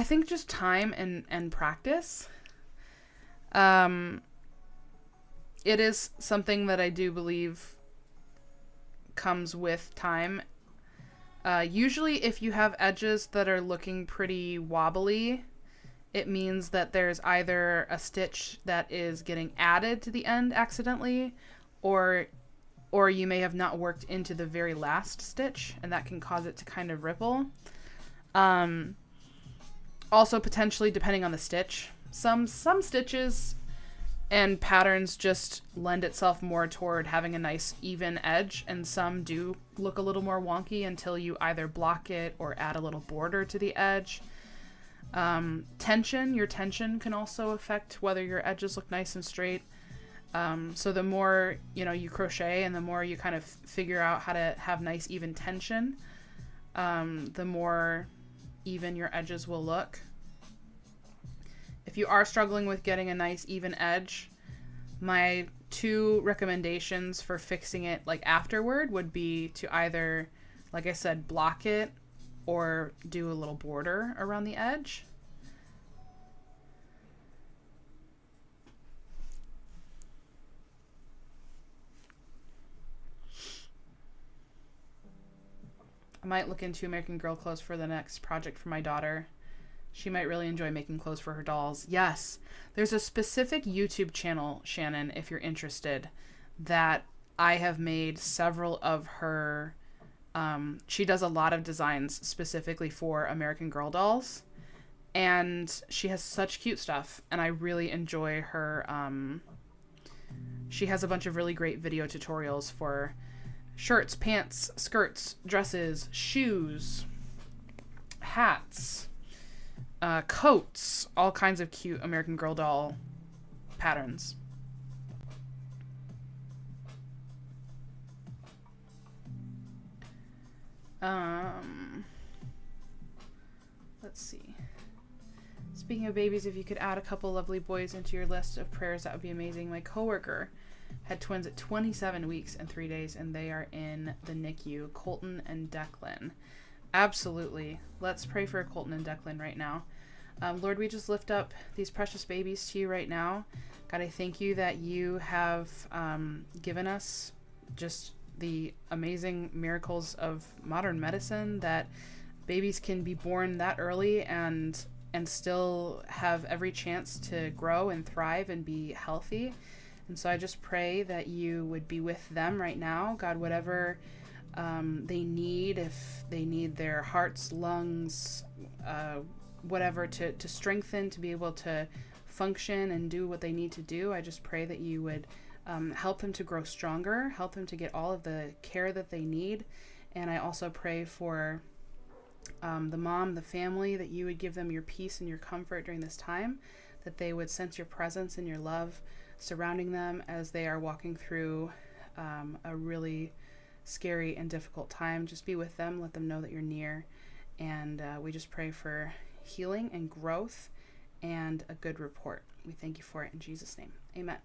think just time and practice. It is something that I do believe comes with time. Usually if you have edges that are looking pretty wobbly, it means that there's either a stitch that is getting added to the end accidentally, or you may have not worked into the very last stitch, and that can cause it to kind of ripple. Also, potentially, depending on the stitch, some stitches and patterns just lend itself more toward having a nice even edge, and some do look a little more wonky until you either block it or add a little border to the edge. Your tension can also affect whether your edges look nice and straight. So the more, you know, you crochet and the more you kind of figure out how to have nice even tension, the more even your edges will look. If you are struggling with getting a nice even edge, my 2 recommendations for fixing it like afterward would be to either, like I said, block it or do a little border around the edge. I might look into American Girl clothes for the next project for my daughter. She might really enjoy making clothes for her dolls. Yes, there's a specific YouTube channel, Shannon, if you're interested, that I have made several of her. She does a lot of designs specifically for American Girl dolls, and she has such cute stuff, and I really enjoy her. She has a bunch of really great video tutorials for shirts, pants, skirts, dresses, shoes, hats, coats, all kinds of cute American Girl doll patterns. Let's see. Speaking of babies, if you could add a couple lovely boys into your list of prayers, that would be amazing. My coworker had twins at 27 weeks and 3 days, and they are in the NICU, Colton and Declan. Absolutely. Let's pray for Colton and Declan right now. Lord, we just lift up these precious babies to you right now. God, I thank you that you have given us just the amazing miracles of modern medicine, that babies can be born that early and still have every chance to grow and thrive and be healthy. And so I just pray that you would be with them right now. God, whatever they need, if they need their hearts, lungs, whatever to strengthen, to be able to function and do what they need to do, I just pray that you would help them to grow stronger, help them to get all of the care that they need. And I also pray for the mom, the family, that you would give them your peace and your comfort during this time, that they would sense your presence and your love surrounding them as they are walking through a really scary and difficult time. Just be with them, let them know that you're near, and we just pray for healing and growth and a good report. We thank you for it in Jesus' name. Amen.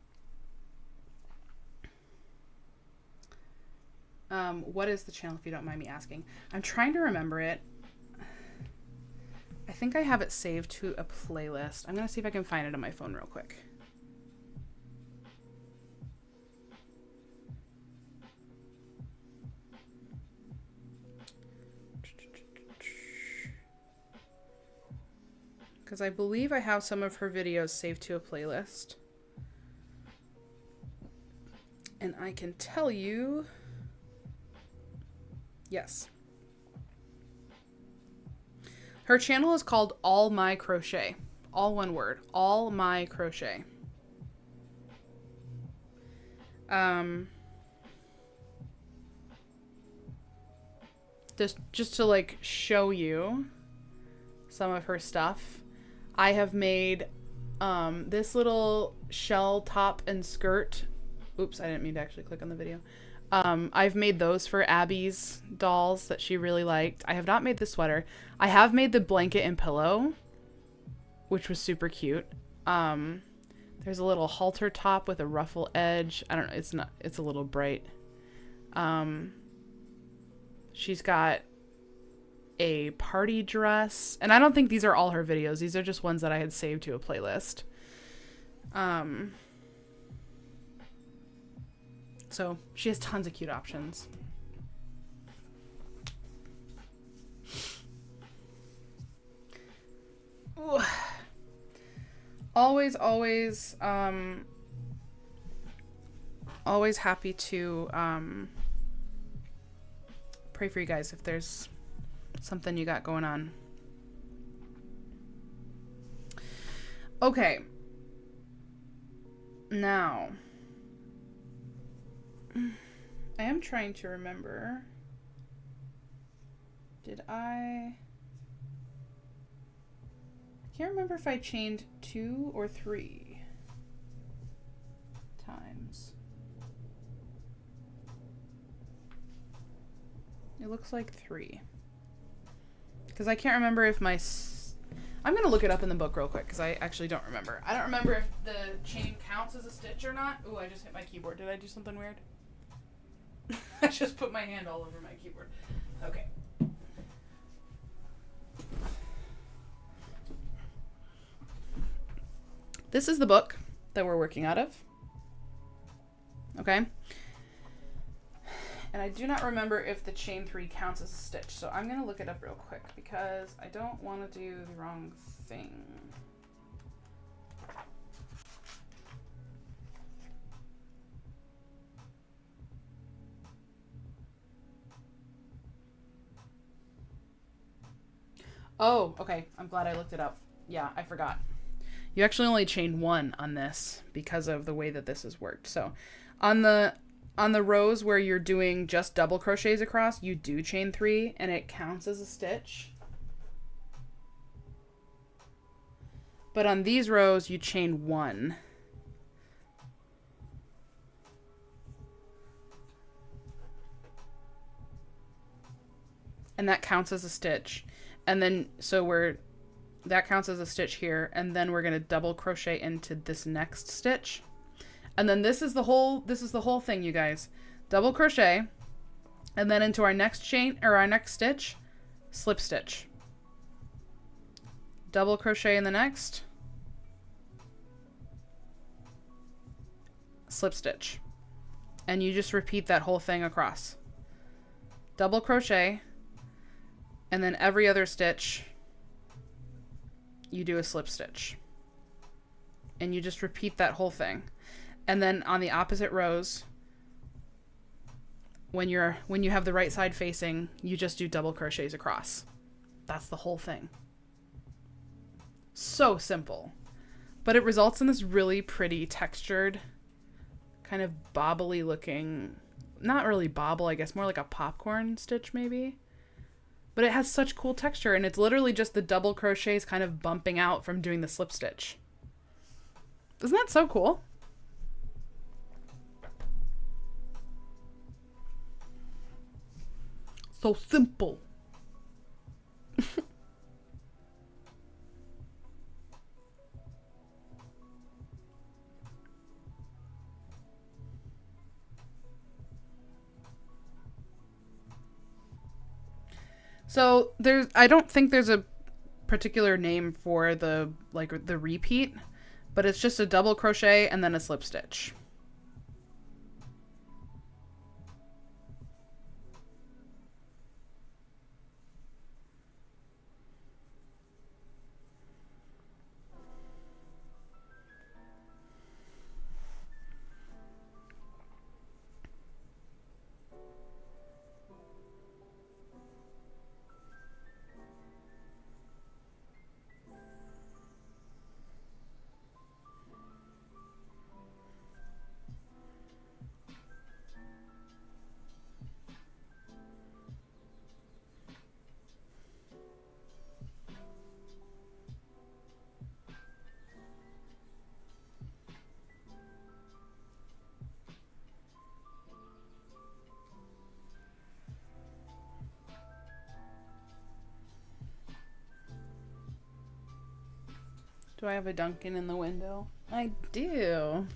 What is the channel, if you don't mind me asking? I'm trying to remember it. I think I have it saved to a playlist. I'm going to see if I can find it on my phone real quick. Because I believe I have some of her videos saved to a playlist. And I can tell you... Yes. Her channel is called All My Crochet. All one word. All My Crochet. Just to like show you some of her stuff, I have made this little shell top and skirt. Oops, I didn't mean to actually click on the video. I've made those for Abby's dolls that she really liked. I have not made the sweater. I have made the blanket and pillow, which was super cute. There's a little halter top with a ruffle edge. I don't know. It's a little bright. She's got a party dress, and I don't think these are all her videos. These are just ones that I had saved to a playlist. So she has tons of cute options. Ooh. Always happy to pray for you guys if there's something you got going on. Okay. Now, I am trying to remember. I can't remember if I chained 2 or 3 times. It looks like 3. Because I can't remember if my... I'm going to look it up in the book real quick because I actually don't remember. I don't remember if the chain counts as a stitch or not. Ooh, I just hit my keyboard. Did I do something weird? I just put my hand all over my keyboard. Okay. This is the book that we're working out of. Okay. And I do not remember if the chain 3 counts as a stitch. So I'm going to look it up real quick because I don't want to do the wrong thing. Oh, okay. I'm glad I looked it up. Yeah, I forgot. You actually only chain 1 on this because of the way that this has worked. So on the rows where you're doing just double crochets across, you do chain 3 and it counts as a stitch. But on these rows, you chain 1 and that counts as a stitch. And then, so that counts as a stitch here, and then we're going to double crochet into this next stitch. And then this is the whole thing, you guys. Double crochet, and then into our next chain, or our next stitch, slip stitch. Double crochet in the next, slip stitch. And you just repeat that whole thing across. Double crochet, and then every other stitch, you do a slip stitch. And you just repeat that whole thing. And then on the opposite rows, when you have the right side facing, you just do double crochets across. That's the whole thing. So simple. But it results in this really pretty textured, kind of bobbly looking, not really bobble, I guess more like a popcorn stitch maybe. But it has such cool texture, and it's literally just the double crochets kind of bumping out from doing the slip stitch. Isn't that so cool? So simple. So I don't think there's a particular name for the repeat, but it's just a double crochet and then a slip stitch. Do I have a Dunkin' in the window? I do.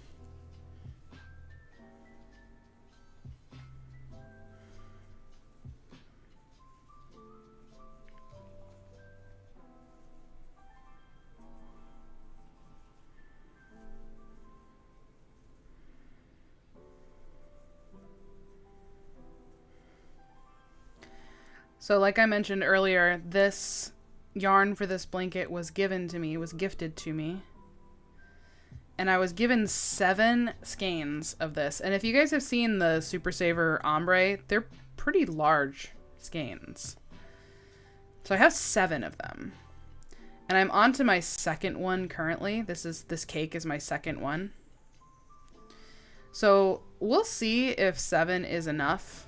So like I mentioned earlier, this yarn for this blanket was gifted to me. And I was given 7 skeins of this. And if you guys have seen the Super Saver ombre, they're pretty large skeins. So I have 7 of them. And I'm on to my second one currently. This cake is my second one. So we'll see if 7 is enough.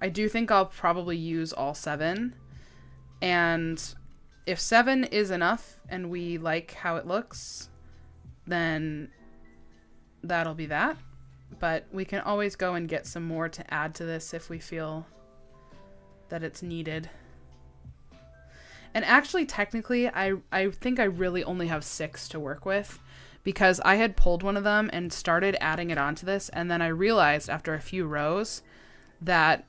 I do think I'll probably use all 7. And if 7 is enough and we like how it looks, then that'll be that. But we can always go and get some more to add to this if we feel that it's needed. And actually, technically, I think I really only have 6 to work with, because I had pulled one of them and started adding it onto this, and then I realized after a few rows that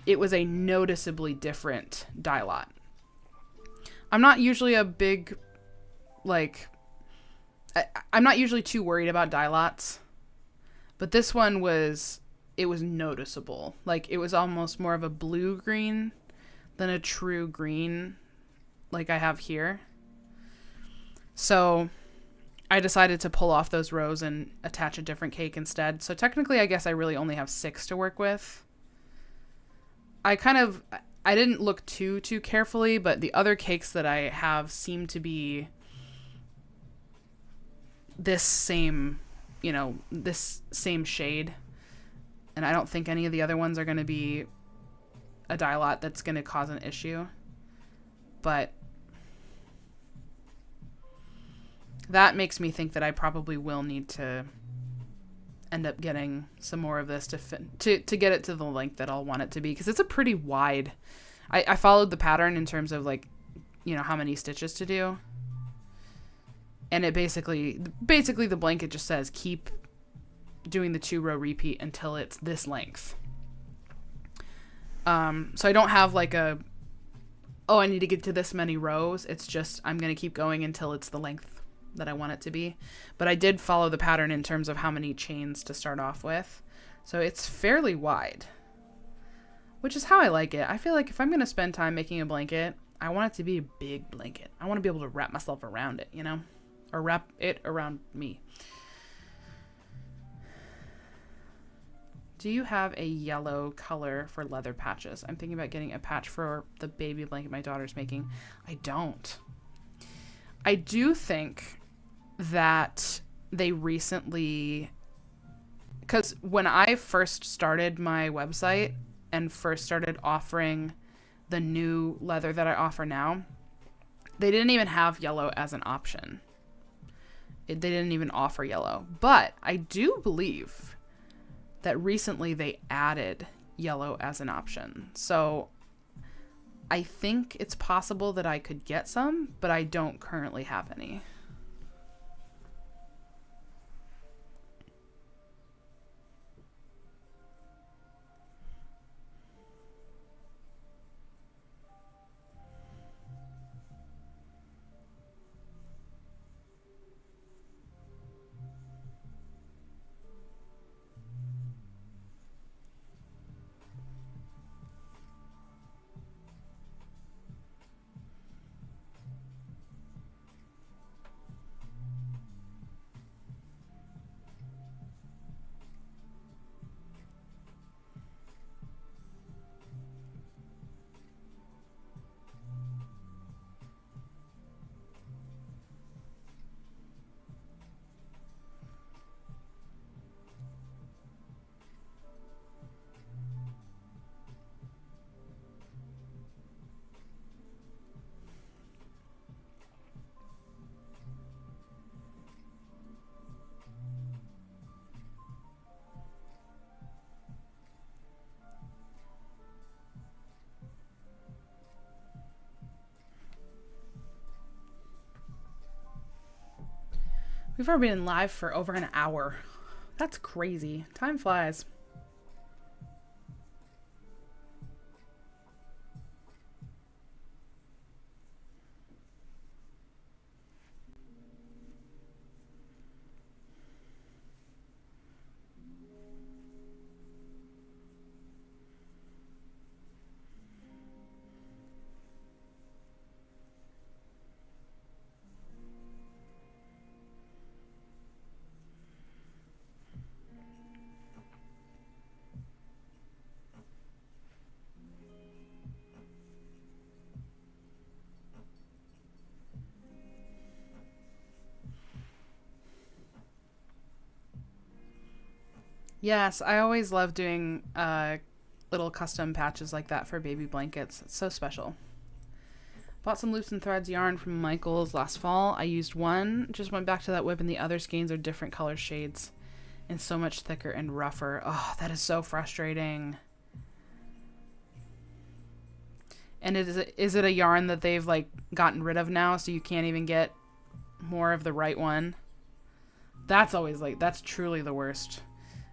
it was a noticeably different dye lot. I'm not usually a big, I'm not usually too worried about dye lots, but this one it was noticeable. Like, it was almost more of a blue-green than a true green like I have here. So I decided to pull off those rows and attach a different cake instead. So technically, I guess I really only have 6 to work with. I didn't look too carefully, but the other cakes that I have seem to be this same shade. And I don't think any of the other ones are going to be a dye lot that's going to cause an issue. But that makes me think that I probably will need to end up getting some more of this to get it to the length that I'll want it to be, because it's a pretty wide. I followed the pattern in terms of like, you know, how many stitches to do. And it basically the blanket just says keep doing the 2-row repeat until it's this length. So I don't have like a, oh, I need to get to this many rows. It's just, I'm going to keep going until it's the length that I want it to be. But I did follow the pattern in terms of how many chains to start off with. So it's fairly wide, which is how I like it. I feel like if I'm going to spend time making a blanket, I want it to be a big blanket. I want to be able to wrap myself around it, you know, or wrap it around me. Do you have a yellow color for leather patches? I'm thinking about getting a patch for the baby blanket my daughter's making. I don't. I do think that they recently, because when I first started my website and first started offering the new leather that I offer now, they didn't even have yellow as an option. They didn't even offer yellow. But I do believe that recently they added yellow as an option. So I think it's possible that I could get some, but I don't currently have any. We've already been live for over an hour. That's crazy. Time flies. Yes, I always love doing little custom patches like that for baby blankets. It's so special. Bought some loops and threads yarn from Michael's last fall. I used one, just went back to that whip, and the other skeins are different color shades and so much thicker and rougher. Oh, that is so frustrating. And is it a yarn that they've like gotten rid of now, so you can't even get more of the right one? That's always like, that's truly the worst.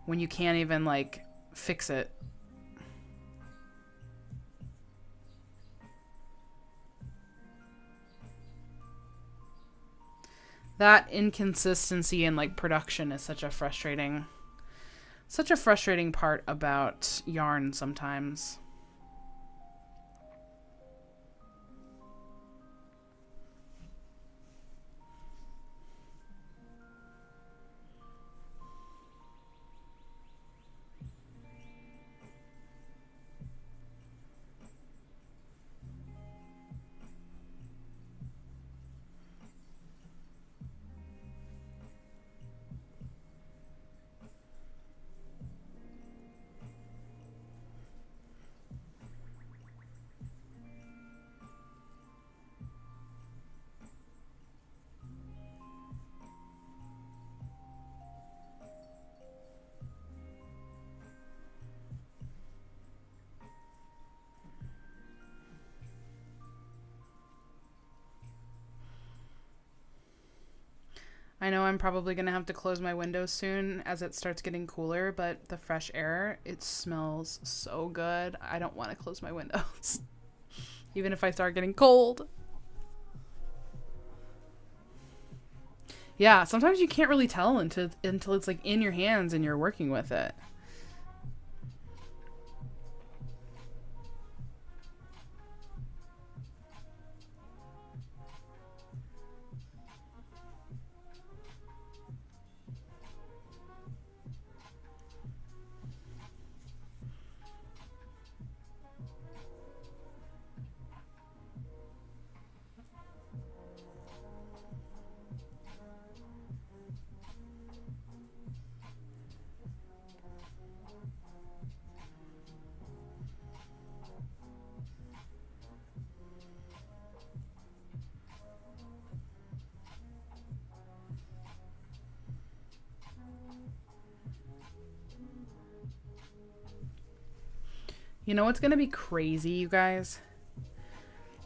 When you can't even like fix it. That inconsistency in like production is such a frustrating part about yarn sometimes. I know I'm probably going to have to close my windows soon as it starts getting cooler, but the fresh air, it smells so good. I don't want to close my windows, even if I start getting cold. Yeah, sometimes you can't really tell until it's like in your hands and you're working with it. You know what's going to be crazy, you guys?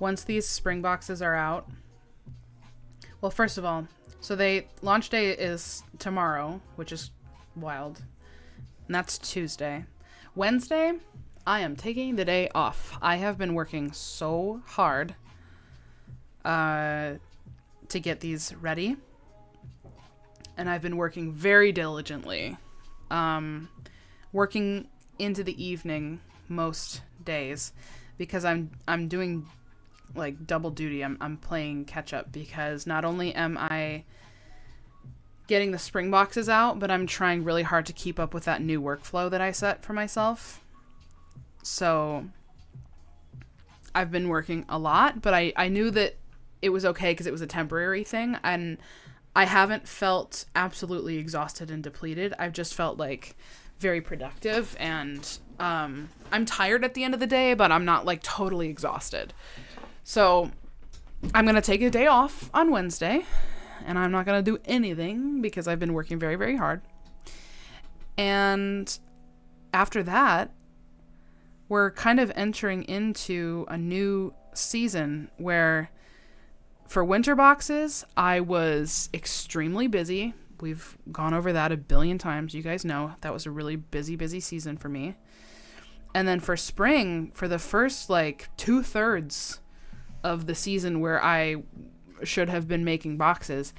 Once these spring boxes are out. Well, first of all, so launch day is tomorrow, which is wild. And that's Tuesday. Wednesday, I am taking the day off. I have been working so hard to get these ready. And I've been working very diligently. Working into the evening most days because I'm doing like double duty. I'm playing catch up because not only am I getting the spring boxes out, but I'm trying really hard to keep up with that new workflow that I set for myself. So I've been working a lot, but I knew that it was okay because it was a temporary thing, and I haven't felt absolutely exhausted and depleted. I've just felt like very productive, and I'm tired at the end of the day, but I'm not like totally exhausted. So I'm going to take a day off on Wednesday, and I'm not going to do anything because I've been working very, very hard. And after that, we're kind of entering into a new season where for winter boxes, I was extremely busy. We've gone over that a billion times. You guys know that was a really busy season for me. And then for spring, for the first like 2/3 of the season where I should have been making boxes,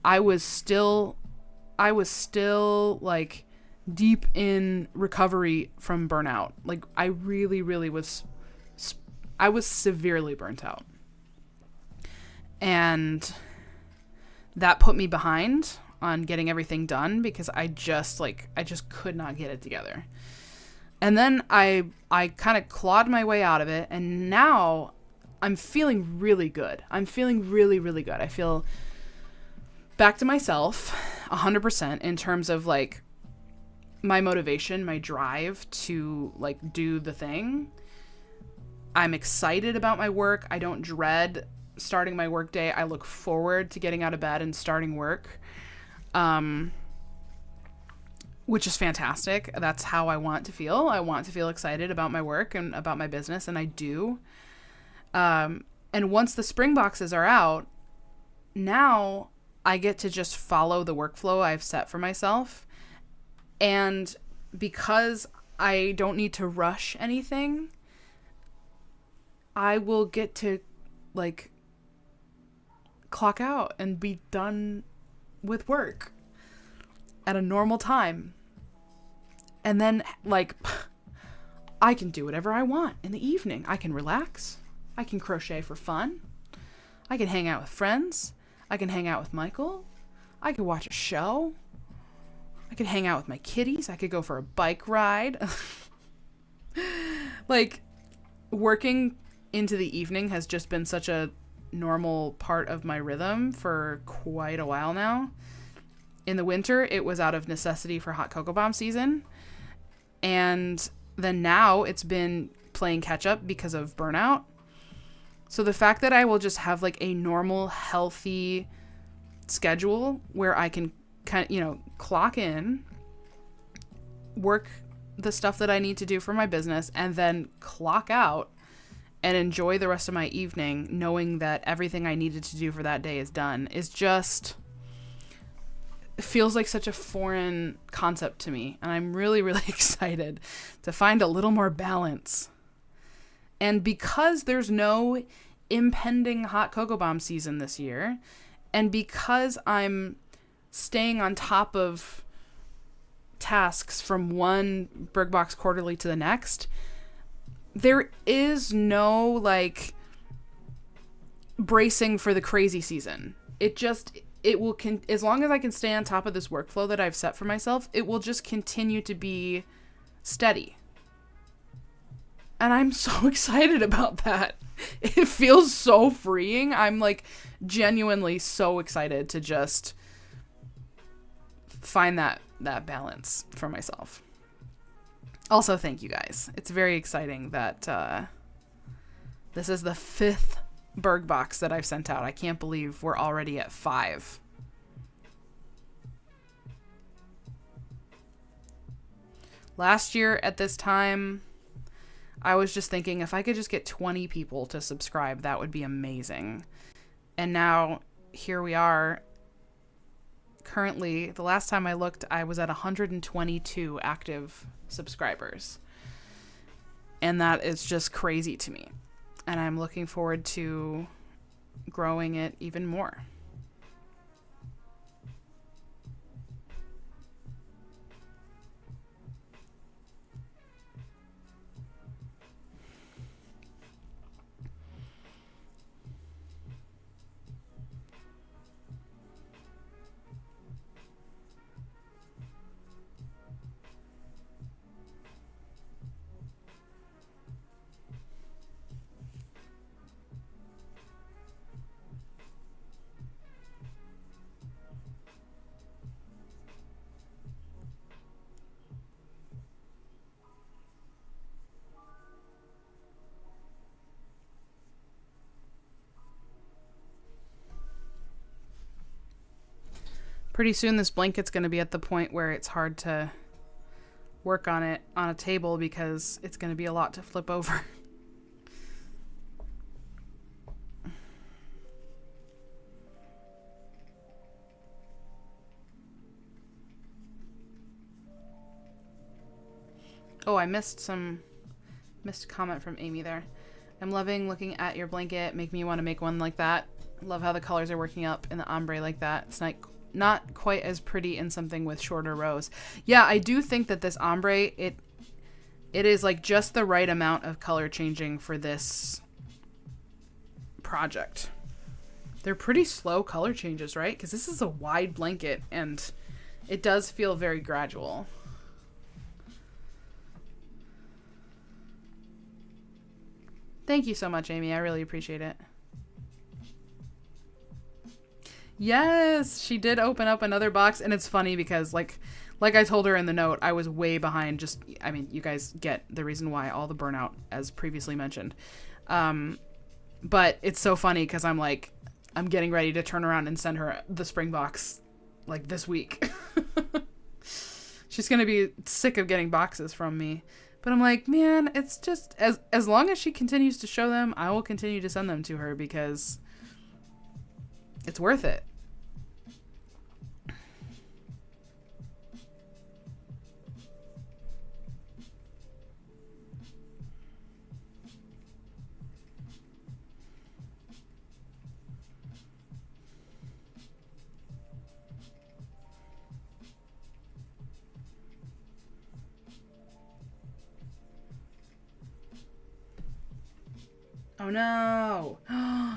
I was still like deep in recovery from burnout. Like I really was severely burnt out. And that put me behind on getting everything done because I just could not get it together. And then I kind of clawed my way out of it, and now I'm feeling really good. I'm feeling really, really good. I feel back to myself 100% in terms of like my motivation, my drive to like do the thing. I'm excited about my work. I don't dread starting my work day. I look forward to getting out of bed and starting work. Which is fantastic. That's how I want to feel. I want to feel excited about my work and about my business, and I do. And once the spring boxes are out, now I get to just follow the workflow I've set for myself. And because I don't need to rush anything, I will get to like clock out and be done with work at a normal time. And then like I can do whatever I want in the evening. I can relax. I can crochet for fun. I can hang out with friends. I can hang out with Michael. I could watch a show. I could hang out with my kitties. I could go for a bike ride. Like working into the evening has just been such a normal part of my rhythm for quite a while now. In the winter, it was out of necessity for hot cocoa bomb season. And then now it's been playing catch up because of burnout. So the fact that I will just have like a normal, healthy schedule where I can kind of, clock in, work the stuff that I need to do for my business, and then clock out and enjoy the rest of my evening knowing that everything I needed to do for that day is done is just feels like such a foreign concept to me. And I'm really, really excited to find a little more balance. And because there's no impending hot cocoa bomb season this year, and because I'm staying on top of tasks from one Berg Box quarterly to the next, there is no like bracing for the crazy season. It will as long as I can stay on top of this workflow that I've set for myself, it will just continue to be steady. And I'm so excited about that. It feels so freeing. I'm like genuinely so excited to just find that balance for myself. Also, thank you guys. It's very exciting that this is the 5th Berg Box that I've sent out. I can't believe we're already at 5. Last year at this time, I was just thinking if I could just get 20 people to subscribe, that would be amazing. And now here we are. Currently, the last time I looked, I was at 122 active subscribers. And that is just crazy to me. And I'm looking forward to growing it even more. Pretty soon this blanket's going to be at the point where it's hard to work on it on a table because it's going to be a lot to flip over. Oh, I missed a comment from Amy there. I'm loving looking at your blanket. Make me want to make one like that. Love how the colors are working up in the ombre like that. It's not quite as pretty in something with shorter rows. Yeah, I do think that this ombre, it is like just the right amount of color changing for this project. They're pretty slow color changes, right? Because this is a wide blanket and it does feel very gradual. Thank you so much, Amy. I really appreciate it. Yes, she did open up another box, and it's funny because like I told her in the note, I was way behind. I mean, you guys get the reason why, all the burnout as previously mentioned. But it's so funny because I'm getting ready to turn around and send her the spring box like this week. She's going to be sick of getting boxes from me. But I'm like, man, it's just as long as she continues to show them, I will continue to send them to her because it's worth it. Oh no.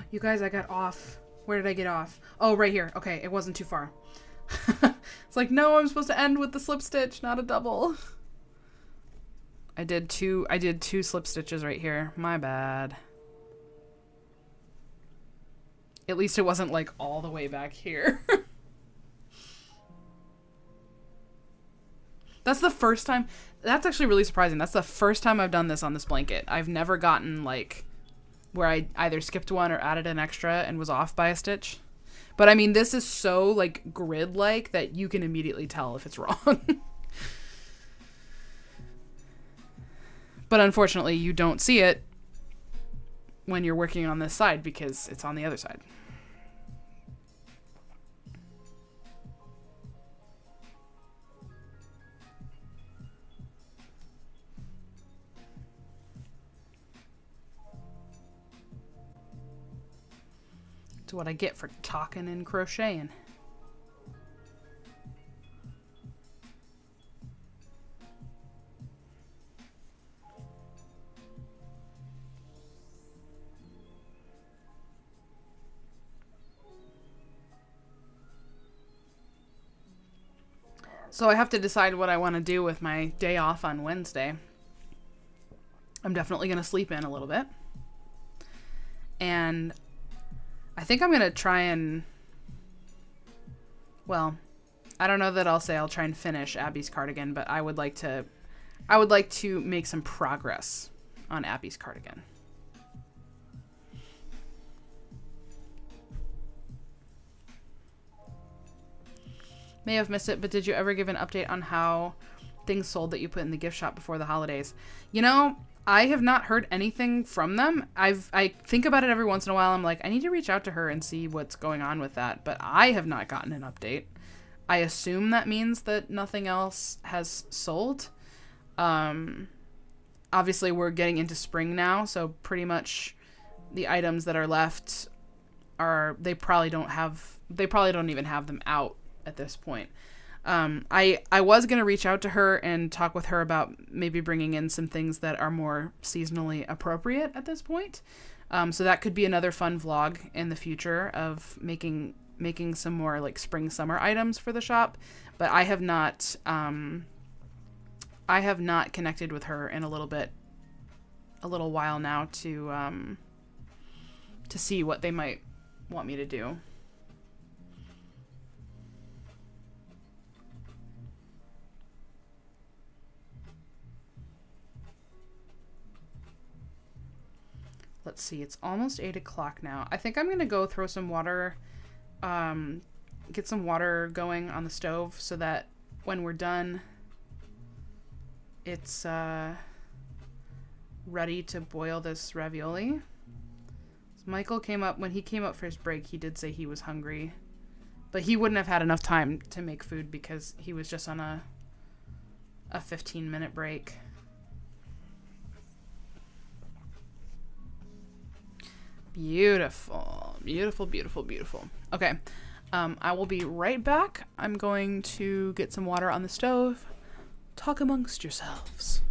You guys, I got off. Where did I get off? Oh, right here. Okay, it wasn't too far. It's like, no, I'm supposed to end with the slip stitch, not a double. I did two slip stitches right here. My bad. At least it wasn't like all the way back here. That's the first time. That's actually really surprising. That's the first time I've done this on this blanket. I've never gotten like where I either skipped one or added an extra and was off by a stitch. But I mean, this is so like grid-like that you can immediately tell if it's wrong. But unfortunately, you don't see it when you're working on this side because it's on the other side. It's what I get for talking and crocheting. So I have to decide what I want to do with my day off on Wednesday. I'm definitely going to sleep in a little bit. And I think I'm going to try and, well, I don't know that I'll say I'll try and finish Abby's cardigan, but I would like to make some progress on Abby's cardigan. May have missed it, but did you ever give an update on how things sold that you put in the gift shop before the holidays? You know, I have not heard anything from them. I think about it every once in a while. I'm like, I need to reach out to her and see what's going on with that, but I have not gotten an update. I assume that means that nothing else has sold. Obviously we're getting into spring now, so pretty much the items that are left they probably don't even have them out at this point. I was going to reach out to her and talk with her about maybe bringing in some things that are more seasonally appropriate at this point. So that could be another fun vlog in the future of making some more like spring summer items for the shop. But I have not connected with her in a little while now to see what they might want me to do. Let's see, it's almost 8 o'clock now. I think I'm going to go throw some water, get some water going on the stove so that when we're done, it's ready to boil this ravioli. So Michael when he came up for his break, he did say he was hungry, but he wouldn't have had enough time to make food because he was just on a 15-minute break. Beautiful, beautiful, beautiful, beautiful. Okay, I will be right back. I'm going to get some water on the stove. Talk amongst yourselves.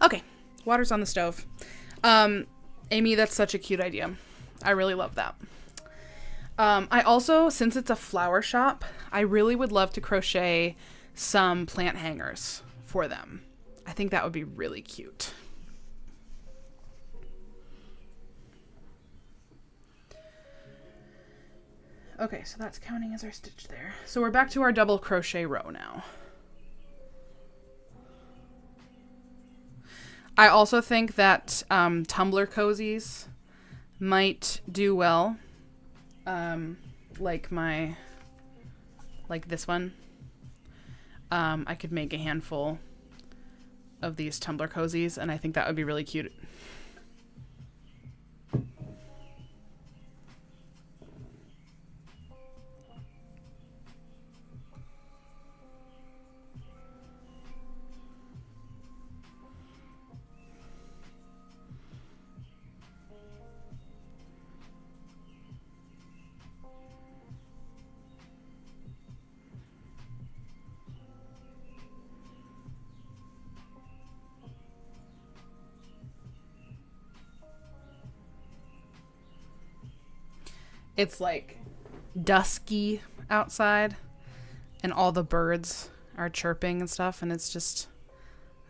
Okay, water's on the stove. Amy, that's such a cute idea. I really love that. I also, since it's a flower shop, I really would love to crochet some plant hangers for them. I think that would be really cute. Okay, so that's counting as our stitch there. So we're back to our double crochet row now. I also think that tumbler cozies might do well. Like this one. I could make a handful of these tumbler cozies, and I think that would be really cute. It's like dusky outside and all the birds are chirping and stuff, and it's just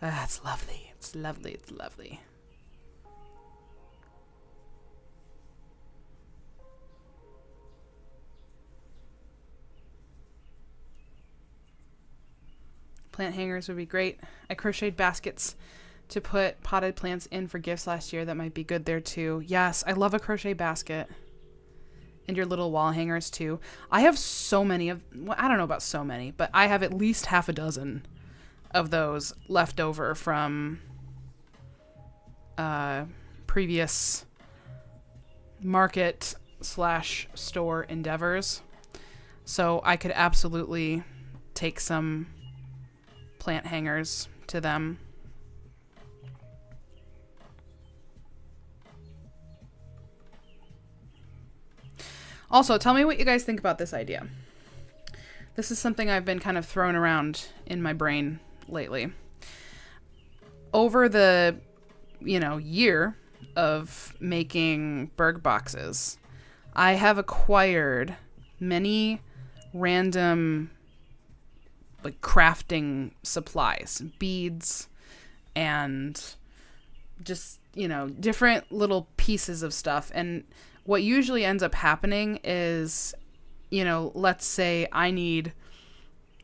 it's lovely. It's lovely. It's lovely. Plant hangers would be great. I crocheted baskets to put potted plants in for gifts last year. That might be good there too. Yes, I love a crochet basket. And your little wall hangers too. I have so many of, well, I don't know about so many, but I have at least half a dozen of those left over from previous market/store endeavors. So I could absolutely take some plant hangers to them. Also, tell me what you guys think about this idea. This is something I've been kind of throwing around in my brain lately. Over the, year of making Berg boxes, I have acquired many random crafting supplies, beads, and just, different little pieces of stuff. And what usually ends up happening is, let's say I need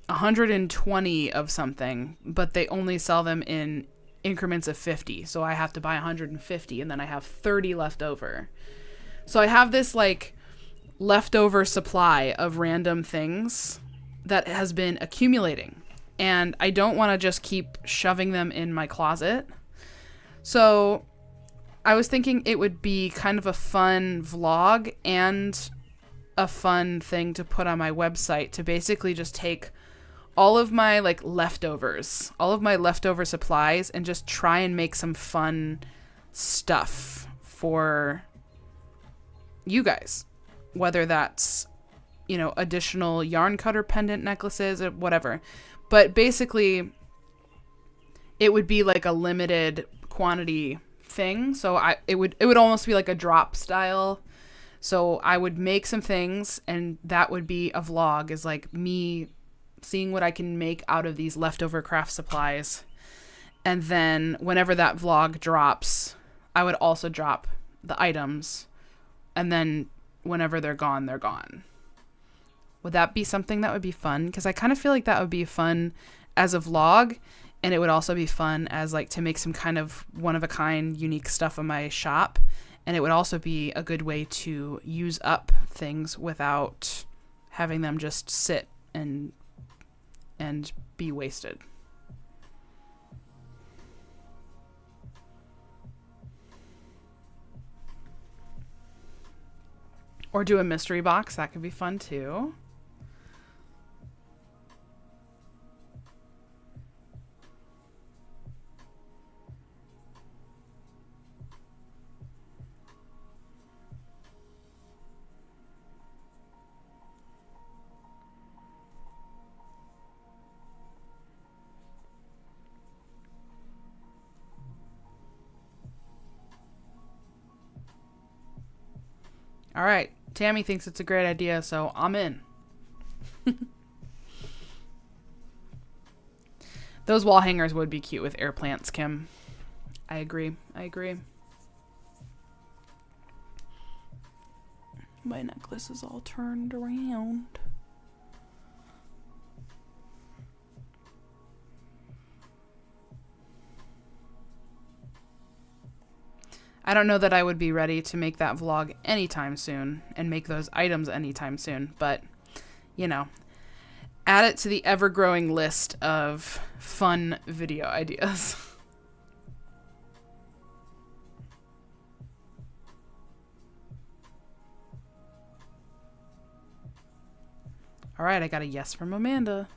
120 of something, but they only sell them in increments of 50. So I have to buy 150 and then I have 30 left over. So I have this leftover supply of random things that has been accumulating, and I don't want to just keep shoving them in my closet. So I was thinking it would be kind of a fun vlog and a fun thing to put on my website, to basically just take all of my leftovers, all of my leftover supplies, and just try and make some fun stuff for you guys. Whether that's, additional yarn cutter pendant necklaces or whatever. But basically it would be like a limited quantity thing. So it would almost be like a drop style. So I would make some things, and that would be a vlog, is me seeing what I can make out of these leftover craft supplies. And then whenever that vlog drops, I would also drop the items, and then whenever they're gone, they're gone. Would that be something that would be fun? Because I kind of feel like that would be fun as a vlog, and it would also be fun as to make some kind of one-of-a-kind unique stuff in my shop. And it would also be a good way to use up things without having them just sit and be wasted. Or do a mystery box. That could be fun too. All right. Tammy thinks it's a great idea, so I'm in. Those wall hangers would be cute with air plants, Kim. I agree. My necklace is all turned around. I don't know that I would be ready to make that vlog anytime soon and make those items anytime soon, but, you know, add it to the ever-growing list of fun video ideas. All right, I got a yes from Amanda.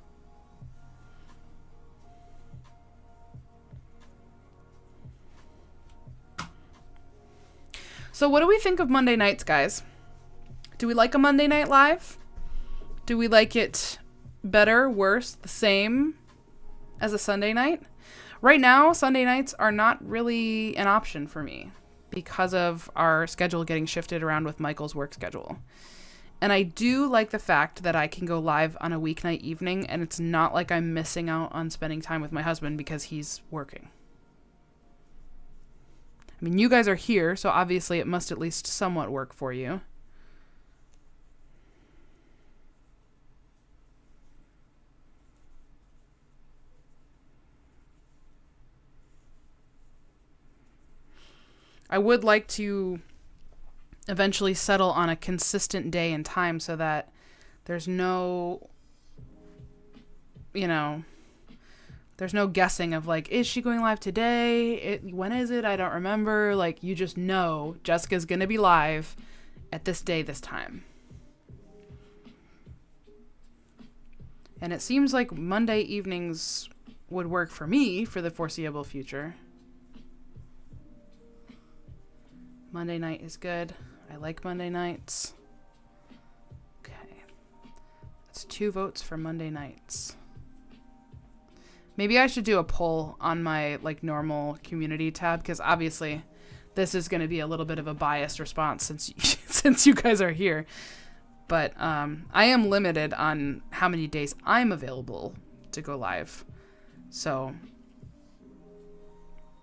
So what do we think of Monday nights, guys? Do we like a Monday night live? Do we like it better, worse, the same as a Sunday night? Right now, Sunday nights are not really an option for me because of our schedule getting shifted around with Michael's work schedule. And I do like the fact that I can go live on a weeknight evening and it's not like I'm missing out on spending time with my husband because he's working. I mean, you guys are here, so obviously it must at least somewhat work for you. I would like to eventually settle on a consistent day and time so that there's no, you know, there's no guessing of like, is she going live today? When is it? I don't remember. Like, you just know Jessica's going to be live at this day, this time. And it seems like Monday evenings would work for me for the foreseeable future. Monday night is good. I like Monday nights. Okay. That's 2 votes for Monday nights. Maybe I should do a poll on my like normal community tab because obviously this is going to be a little bit of a biased response since you guys are here. But I am limited on how many days I'm available to go live. So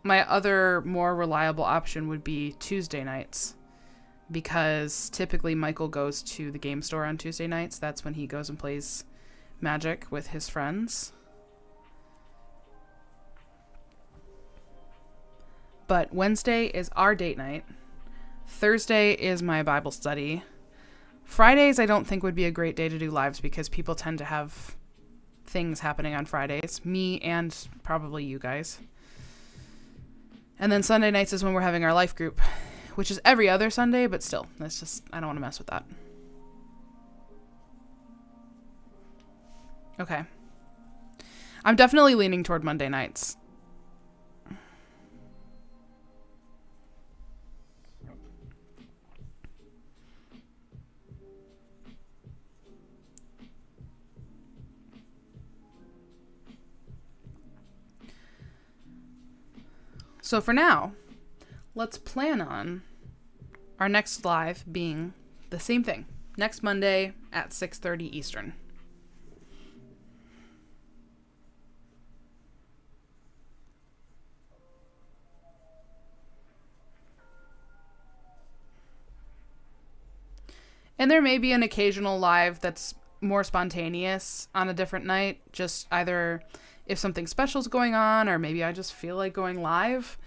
my other more reliable option would be Tuesday nights because typically Michael goes to the game store on Tuesday nights. That's when he goes and plays Magic with his friends. But Wednesday is our date night. Thursday is my Bible study. Fridays I don't think would be a great day to do lives because people tend to have things happening on Fridays. Me and probably you guys. And then Sunday nights is when we're having our life group, which is every other Sunday, but still, that's just, I don't want to mess with that. Okay. I'm definitely leaning toward Monday nights. So for now, let's plan on our next live being the same thing. Next Monday at 6:30 Eastern. And there may be an occasional live that's more spontaneous on a different night, just either if something special is going on or maybe I just feel like going live.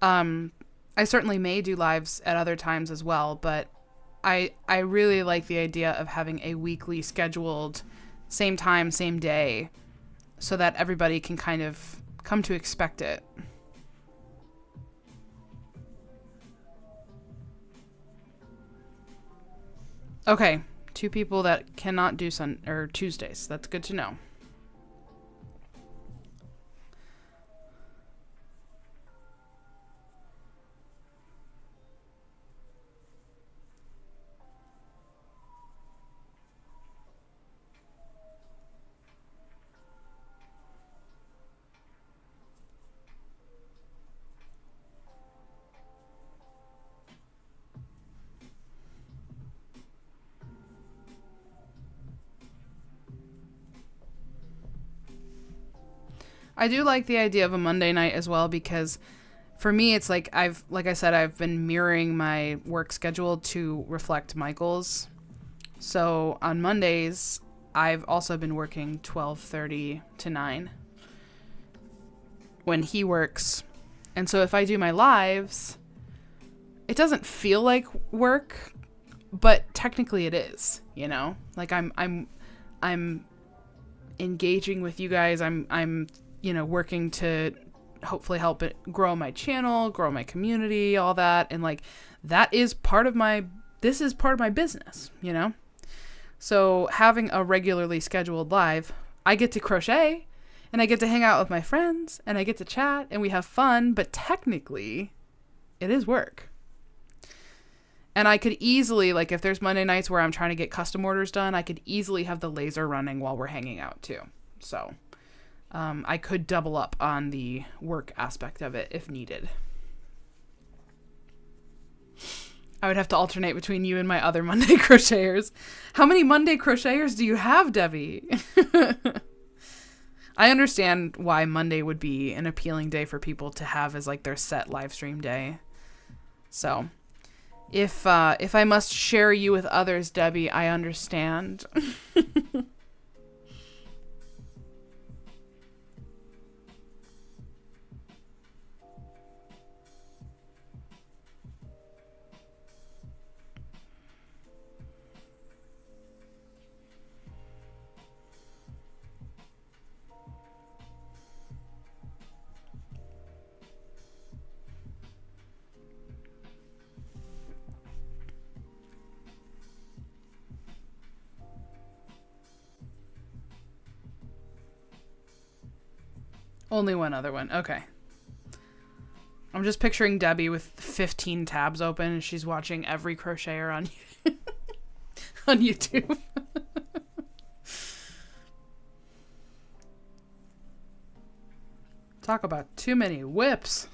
I certainly may do lives at other times as well, but I really like the idea of having a weekly scheduled same time, same day so that everybody can kind of come to expect it. Okay, 2 people that cannot do Tuesdays. That's good to know. I do like the idea of a Monday night as well because for me, it's like like I said, I've been mirroring my work schedule to reflect Michael's. So on Mondays, I've also been working 12:30 to 9 when he works. And so if I do my lives, it doesn't feel like work, but technically it is, you know? Like I'm engaging with you guys. I'm working to hopefully help it grow my channel, grow my community, all that. And like that is part of this is part of my business, you know? So having a regularly scheduled live, I get to crochet and I get to hang out with my friends and I get to chat and we have fun, but technically it is work. And I could easily, like if there's Monday nights where I'm trying to get custom orders done, I could easily have the laser running while we're hanging out too. So I could double up on the work aspect of it if needed. I would have to alternate between you and my other Monday crocheters. How many Monday crocheters do you have, Debbie? I understand why Monday would be an appealing day for people to have as like their set live stream day. So if I must share you with others, Debbie, I understand. Only one other one. Okay. I'm just picturing Debbie with 15 tabs open and she's watching every crocheter on on YouTube. Talk about too many WIPs.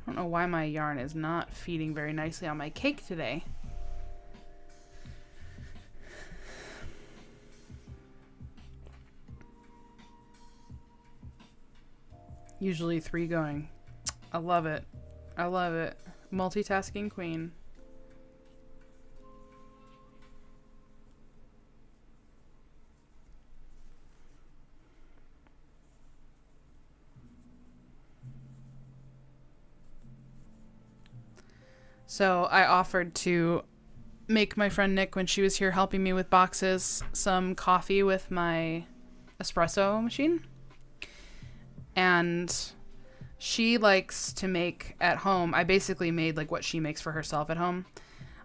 I don't know why my yarn is not feeding very nicely on my cake today. Usually 3 going. I love it. I love it. Multitasking queen. So I offered to make my friend Nick, when she was here helping me with boxes, some coffee with my espresso machine. And she likes to make at home. I basically made like what she makes for herself at home.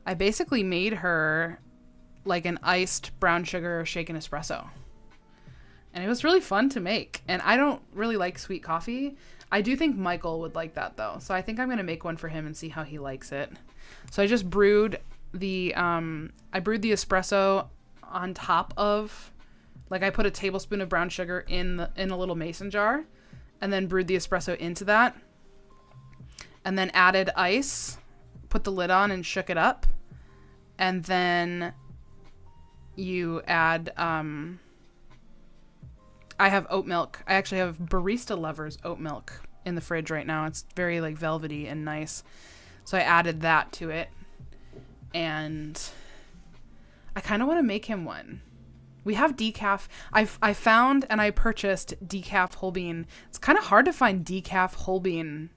I basically made her like an iced brown sugar shaken espresso. And it was really fun to make. And I don't really like sweet coffee. I do think Michael would like that though. So I think I'm going to make one for him and see how he likes it. So I just brewed the espresso on top of, like I put a tablespoon of brown sugar in a little mason jar and then brewed the espresso into that and then added ice, put the lid on and shook it up. And then you add, I have oat milk. I actually have Barista Lovers oat milk in the fridge right now. It's very like velvety and nice. So I added that to it. And I kind of want to make him one. We have decaf. I found and I purchased decaf whole bean. It's kind of hard to find decaf whole beans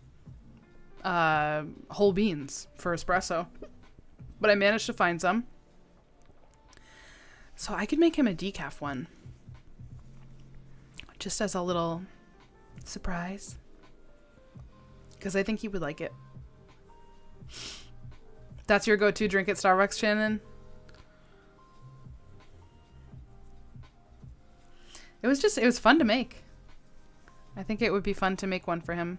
for espresso. But I managed to find some. So I could make him a decaf one. Just as a little surprise. Because I think he would like it. That's your go-to drink at Starbucks, Shannon? It was fun to make. I think it would be fun to make one for him.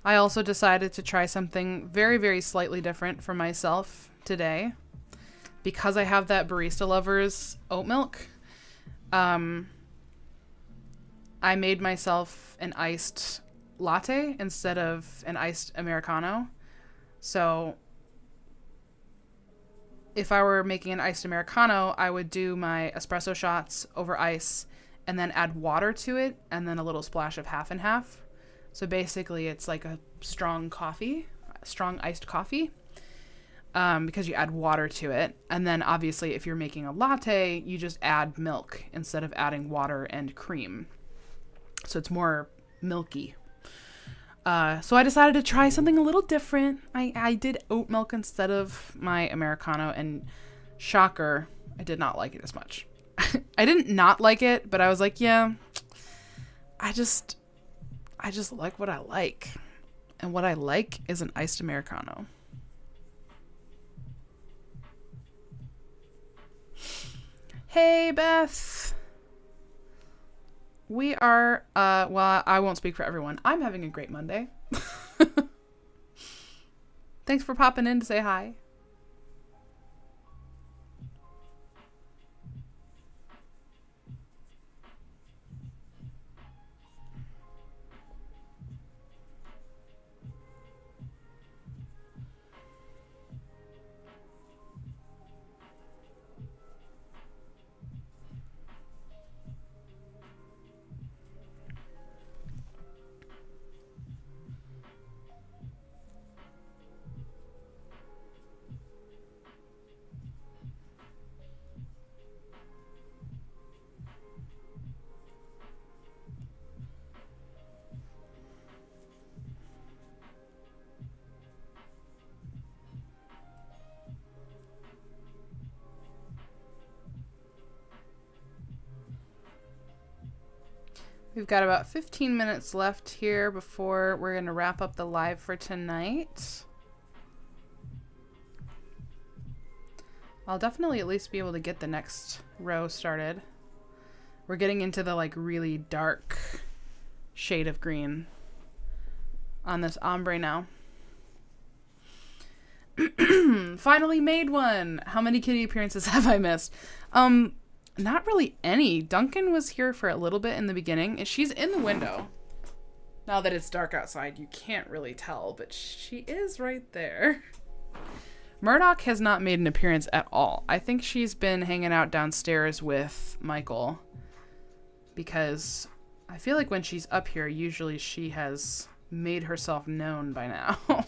I also decided to try something very, very slightly different for myself today. Because I have that Barista Lovers oat milk, I made myself an iced latte instead of an iced Americano. So if I were making an iced Americano, I would do my espresso shots over ice and then add water to it and then a little splash of half and half. So basically it's like a strong iced coffee, because you add water to it. And then obviously if you're making a latte, you just add milk instead of adding water and cream. So it's more milky. So I decided to try something a little different. I did oat milk instead of my Americano, and shocker, I did not like it as much. I didn't not like it, but I was like, yeah, I just like what I like. And what I like is an iced Americano. Hey, Beth. We are, well, I won't speak for everyone. I'm having a great Monday. Thanks for popping in to say hi. We've got about 15 minutes left here before we're going to wrap up the live for tonight. I'll definitely at least be able to get the next row started. We're getting into the like really dark shade of green on this ombre now. Finally made one. How many kitty appearances have I missed? Not really any. Duncan was here for a little bit in the beginning, and she's in the window. Now that it's dark outside, you can't really tell, but she is right there. Murdoch has not made an appearance at all. I think she's been hanging out downstairs with Michael, because I feel like when she's up here, usually she has made herself known by now.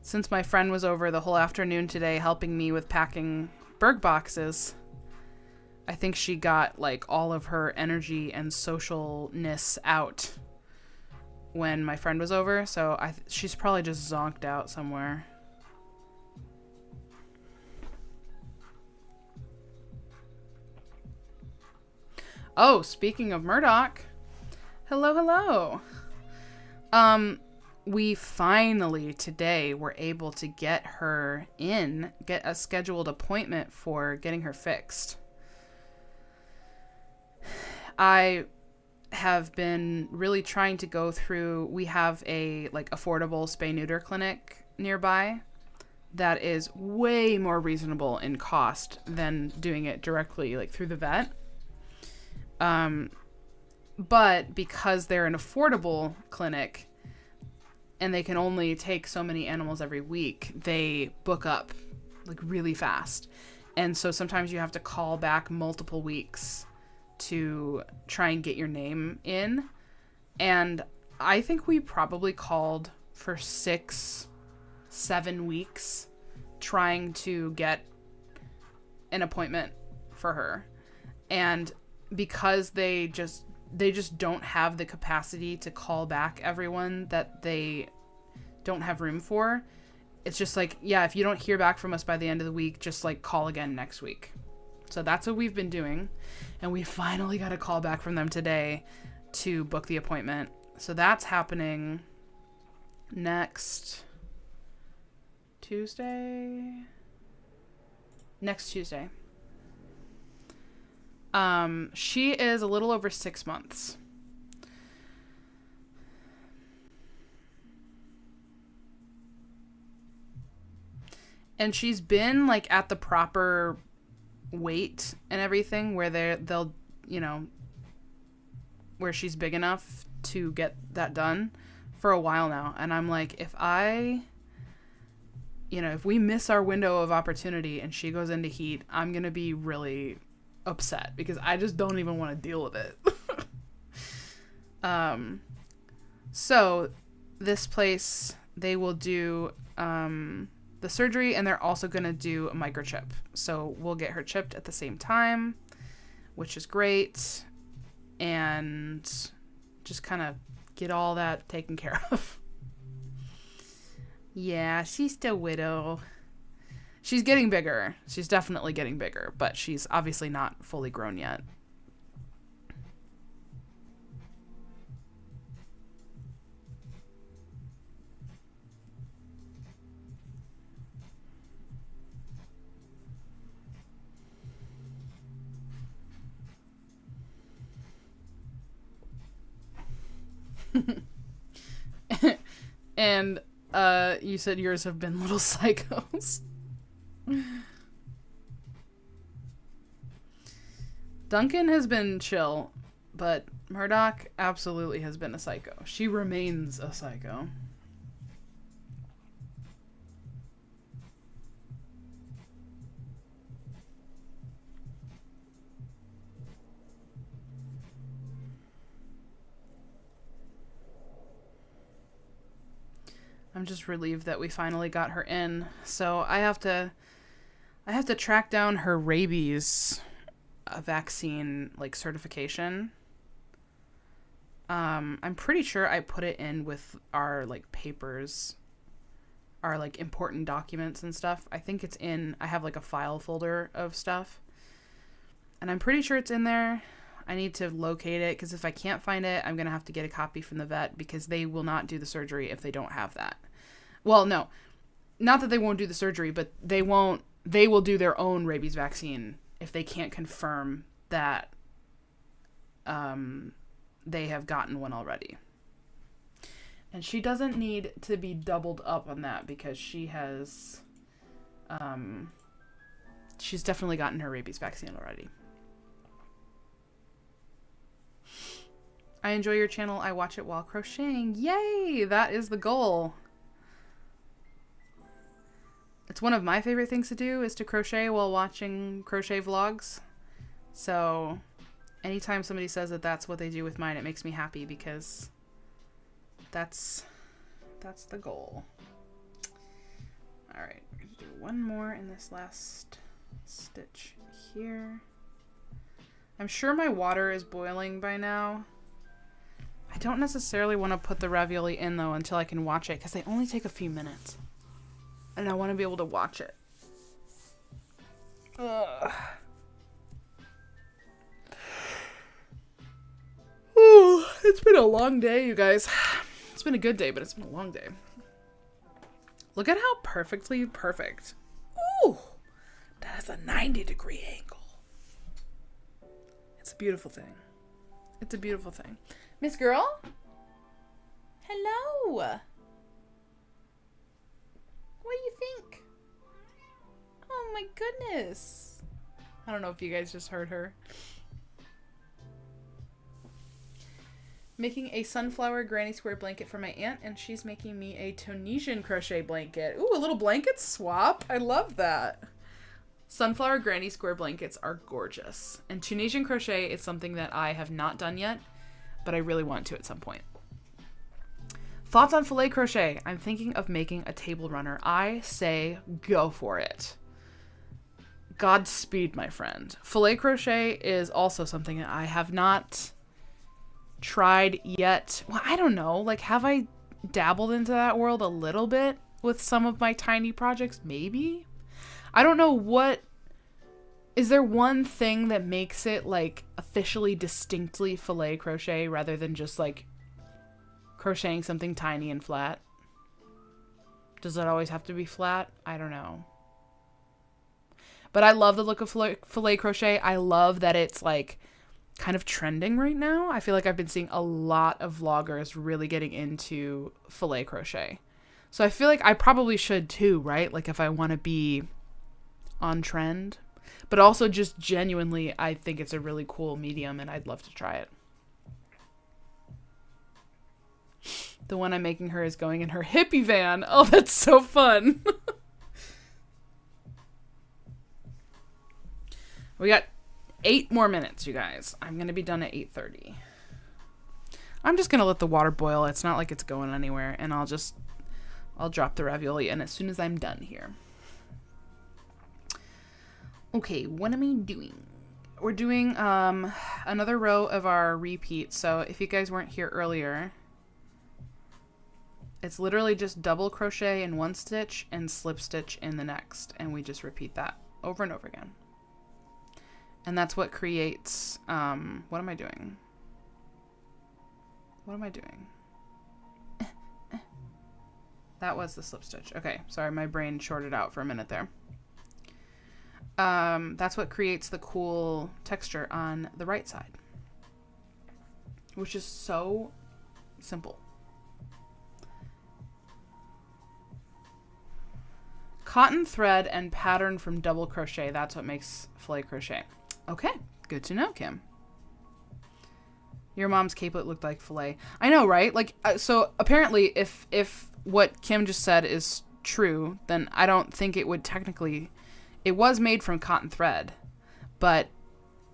Since my friend was over the whole afternoon today helping me with packing Berg boxes, I think she got like all of her energy and socialness out when my friend was over. So she's probably just zonked out somewhere. Oh, speaking of Murdoch. Hello, hello. We finally today were able to get a scheduled appointment for getting her fixed. I have been really trying to go through, we have a like affordable spay-neuter clinic nearby that is way more reasonable in cost than doing it directly like through the vet. But because they're an affordable clinic, and they can only take so many animals every week, they book up like really fast. And so sometimes you have to call back multiple weeks to try and get your name in. And I think we probably called for 6-7 weeks trying to get an appointment for her. And because they just don't have the capacity to call back everyone that they don't have room for, it's just like, yeah, if you don't hear back from us by the end of the week, just like call again next week. So that's what we've been doing. And we finally got a call back from them today to book the appointment. So that's happening next Tuesday. Next Tuesday. She is a little over 6 months. And she's been like at the proper weight and everything where they'll, you know, where she's big enough to get that done for a while now. And I'm like, if we miss our window of opportunity and she goes into heat, I'm going to be really upset because I just don't even want to deal with it. So this place, they will do, the surgery, and they're also going to do a microchip. So we'll get her chipped at the same time, which is great. And just kind of get all that taken care of. Yeah, she's still widow. She's getting bigger. She's definitely getting bigger, but she's obviously not fully grown yet. And you said yours have been little psychos. Duncan has been chill, but Murdoch absolutely has been a psycho. She remains a psycho. I'm just relieved that we finally got her in. So I have to track down her rabies vaccine like certification. I'm pretty sure I put it in with our like papers, our like important documents and stuff. I think it's in, I have like a file folder of stuff. And I'm pretty sure it's in there. I need to locate it because if I can't find it, I'm going to have to get a copy from the vet because they will not do the surgery if they don't have that. Well, no, not that they won't do the surgery, but they will do their own rabies vaccine if they can't confirm that they have gotten one already. And she doesn't need to be doubled up on that because she has, she's definitely gotten her rabies vaccine already. I enjoy your channel. I watch it while crocheting. Yay! That is the goal. It's one of my favorite things to do is to crochet while watching crochet vlogs. So anytime somebody says that that's what they do with mine, it makes me happy because that's the goal. All right, we're gonna do one more in this last stitch here. I'm sure my water is boiling by now. I don't necessarily want to put the ravioli in though until I can watch it because they only take a few minutes. And I want to be able to watch it. Ugh. Ooh, it's been a long day, you guys. It's been a good day, but it's been a long day. Look at how perfectly perfect. Ooh, that is a 90-degree angle. It's a beautiful thing. It's a beautiful thing. Miss Girl? Hello. What do you think? Oh my goodness. I don't know if you guys just heard her. Making a sunflower granny square blanket for my aunt, and she's making me a Tunisian crochet blanket. Ooh, a little blanket swap. I love that. Sunflower granny square blankets are gorgeous. And Tunisian crochet is something that I have not done yet, but I really want to at some point. Thoughts on filet crochet? I'm thinking of making a table runner. I say go for it. Godspeed, my friend. Filet crochet is also something that I have not tried yet. Well, I don't know. Like, have I dabbled into that world a little bit? with some of my tiny projects, maybe. I don't know what... Is there one thing that makes it, like, officially distinctly filet crochet rather than just, like, crocheting something tiny and flat? Does it always have to be flat? I don't know. But I love the look of filet crochet. I love that it's, like, kind of trending right now. I feel like I've been seeing a lot of vloggers really getting into filet crochet. So I feel like I probably should too, right? Like if I want to be on trend. But also just genuinely, I think it's a really cool medium and I'd love to try it. The one I'm making her is going in her hippie van. Oh, that's so fun. We got 8 more minutes, you guys. I'm going to be done at 8:30. I'm just going to let the water boil. It's not like it's going anywhere. And I'll drop the ravioli in as soon as I'm done here. Okay, what am I doing? We're doing another row of our repeat. So if you guys weren't here earlier, it's literally just double crochet in one stitch and slip stitch in the next. And we just repeat that over and over again. And that's what creates, what am I doing? What am I doing? That was the slip stitch. Okay, sorry, my brain shorted out for a minute there. That's what creates the cool texture on the right side, which is so simple. Cotton thread and pattern from double crochet. That's what makes filet crochet. Okay, good to know, Kim. Your mom's capelet looked like filet. I know, right? Like, so apparently if what Kim just said is true, then I don't think it would technically... It was made from cotton thread, but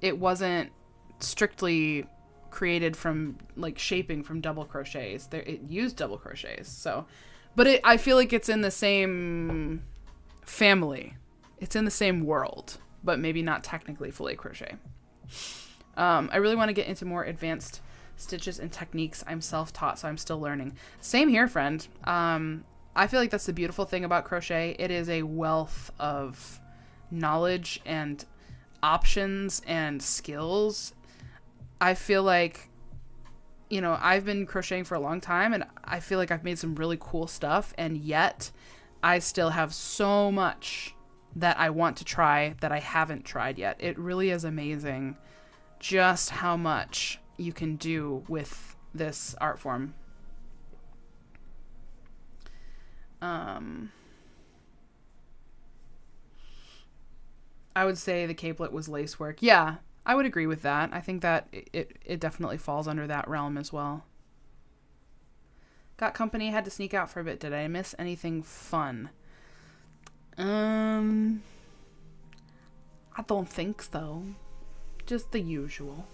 it wasn't strictly created from, like, shaping from double crochets. It used double crochets, so... But I feel like it's in the same family. It's in the same world, but maybe not technically filet crochet. I really want to get into more advanced stitches and techniques. I'm self-taught, so I'm still learning. Same here, friend. I feel like that's the beautiful thing about crochet. It is a wealth of knowledge and options and skills. I feel like, you know, I've been crocheting for a long time and I feel like I've made some really cool stuff, and yet I still have so much that I want to try that I haven't tried yet. It really is amazing just how much you can do with this art form. I would say the capelet was lace work. Yeah, I would agree with that. I think that it definitely falls under that realm as well. Got company, had to sneak out for a bit. Did I miss anything fun? I don't think so. Just the usual.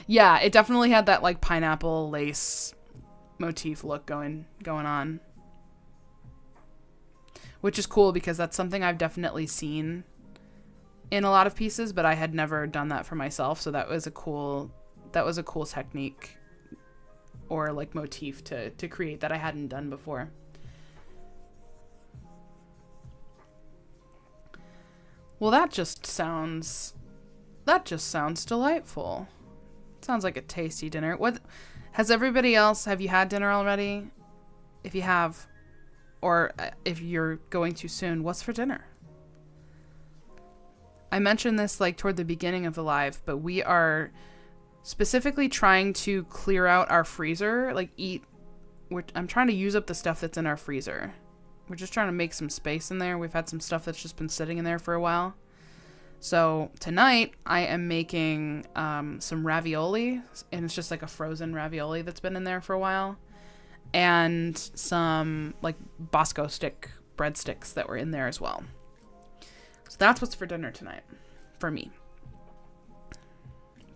Yeah, it definitely had that like pineapple lace motif look going on. Which is cool because that's something I've definitely seen in a lot of pieces, but I had never done that for myself, so that was a cool technique or like motif to create that I hadn't done before. Well, that just sounds delightful. Sounds like a tasty dinner. What has everybody else, have you had dinner already? If you have, or if you're going too soon, what's for dinner? I mentioned this like toward the beginning of the live, but we are specifically trying to clear out our freezer, like I'm trying to use up the stuff that's in our freezer. We're just trying to make some space in there. We've had some stuff that's just been sitting in there for a while. So tonight I am making some ravioli, and it's just like a frozen ravioli that's been in there for a while, and some like Bosco stick breadsticks that were in there as well. So that's what's for dinner tonight for me.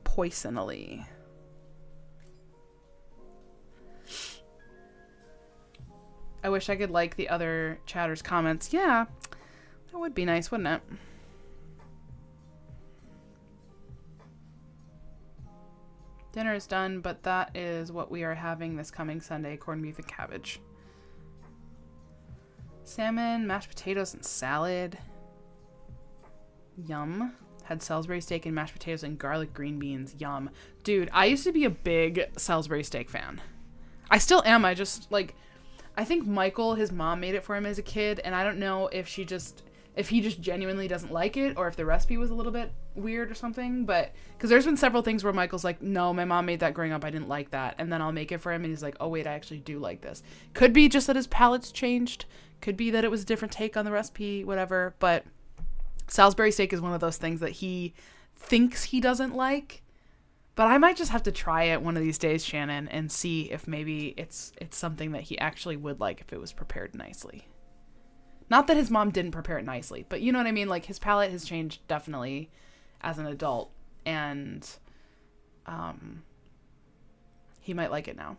Poisonally. I wish I could like the other chatters' comments. Yeah, that would be nice, wouldn't it? Dinner is done, but that is what we are having this coming Sunday, corned beef and cabbage. Salmon, mashed potatoes, and salad. Yum. Had Salisbury steak and mashed potatoes and garlic green beans. Yum. Dude, I used to be a big Salisbury steak fan. I still am. I think Michael, his mom, made it for him as a kid, and I don't know if he just genuinely doesn't like it, or if the recipe was a little bit weird or something, but because there's been several things where Michael's like, no, my mom made that growing up, I didn't like that, and then I'll make it for him and he's like, oh wait, I actually do like this. Could be just that his palate's changed, could be that it was a different take on the recipe, whatever, but Salisbury steak is one of those things that he thinks he doesn't like, but I might just have to try it one of these days, Shannon, and see if maybe it's something that he actually would like if it was prepared nicely. Not that his mom didn't prepare it nicely, but you know what I mean? Like, his palate has changed definitely as an adult, and he might like it now.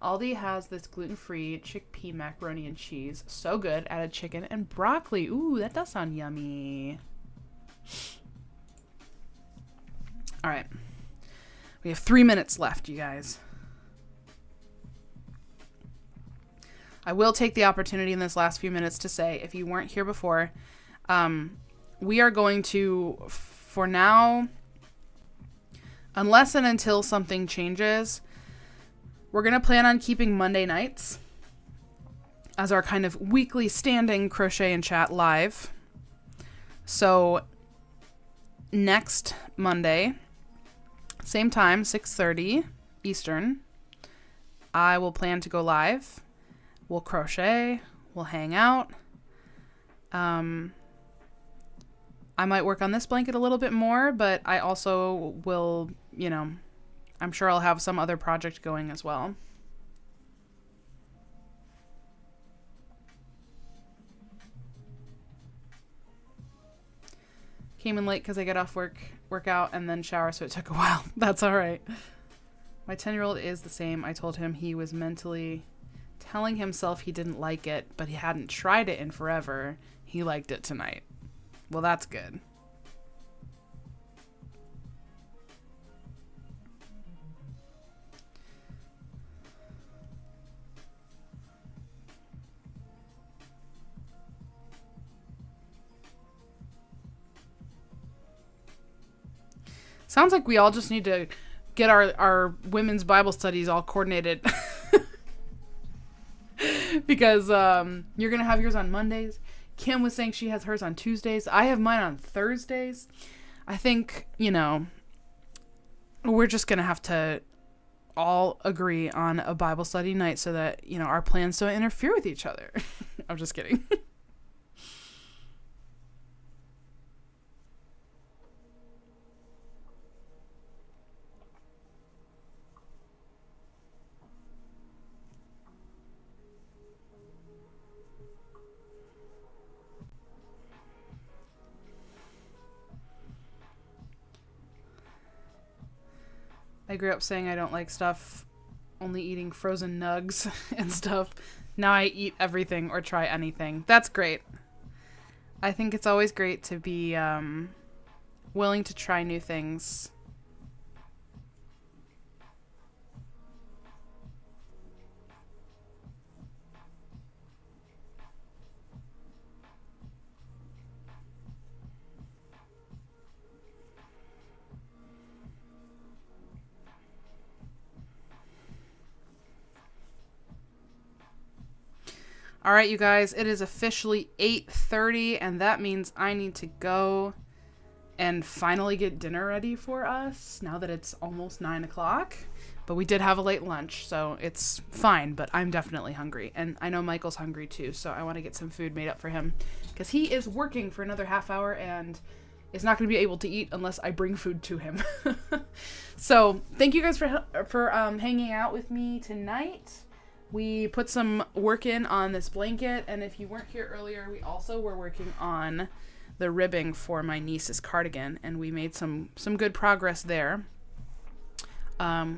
Aldi has this gluten-free chickpea macaroni and cheese. So good. Added chicken and broccoli. Ooh, that does sound yummy. All right. We have 3 minutes left, you guys. I will take the opportunity in this last few minutes to say, if you weren't here before, we are going to, for now, unless and until something changes, we're going to plan on keeping Monday nights as our kind of weekly standing Crochet and Chat live. So next Monday, same time, 6:30 Eastern, I will plan to go live. We'll crochet, we'll hang out. I might work on this blanket a little bit more, but I also will, I'm sure I'll have some other project going as well. Came in late because I got off workout and then shower, so it took a while. That's all right. My 10-year-old is the same. I told him he was mentally telling himself he didn't like it, but he hadn't tried it in forever. He liked it tonight. Well, that's good. Sounds like we all just need to get our women's Bible studies all coordinated. Because you're going to have yours on Mondays. Kim was saying she has hers on Tuesdays. I have mine on Thursdays. I think, we're just going to have to all agree on a Bible study night so that, our plans don't interfere with each other. I'm just kidding. I grew up saying I don't like stuff, only eating frozen nugs and stuff. Now I eat everything or try anything. That's great. I think it's always great to be willing to try new things. All right, you guys, it is officially 8:30, and that means I need to go and finally get dinner ready for us now that it's almost 9 o'clock. But we did have a late lunch, so it's fine, but I'm definitely hungry. And I know Michael's hungry too, so I want to get some food made up for him because he is working for another half hour and is not going to be able to eat unless I bring food to him. So thank you guys for hanging out with me tonight. We put some work in on this blanket, and if you weren't here earlier, we also were working on the ribbing for my niece's cardigan, and we made some good progress there.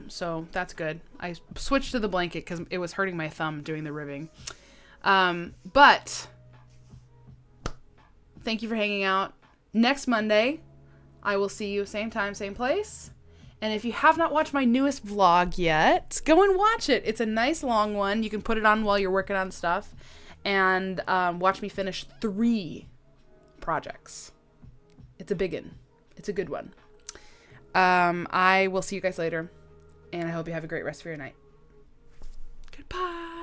So that's good. I switched to the blanket because it was hurting my thumb doing the ribbing. But thank you for hanging out. Next Monday, I will see you same time, same place. And if you have not watched my newest vlog yet, go and watch it. It's a nice long one. You can put it on while you're working on stuff. And watch me finish 3 projects. It's a big one. It's a good one. I will see you guys later. And I hope you have a great rest of your night. Goodbye.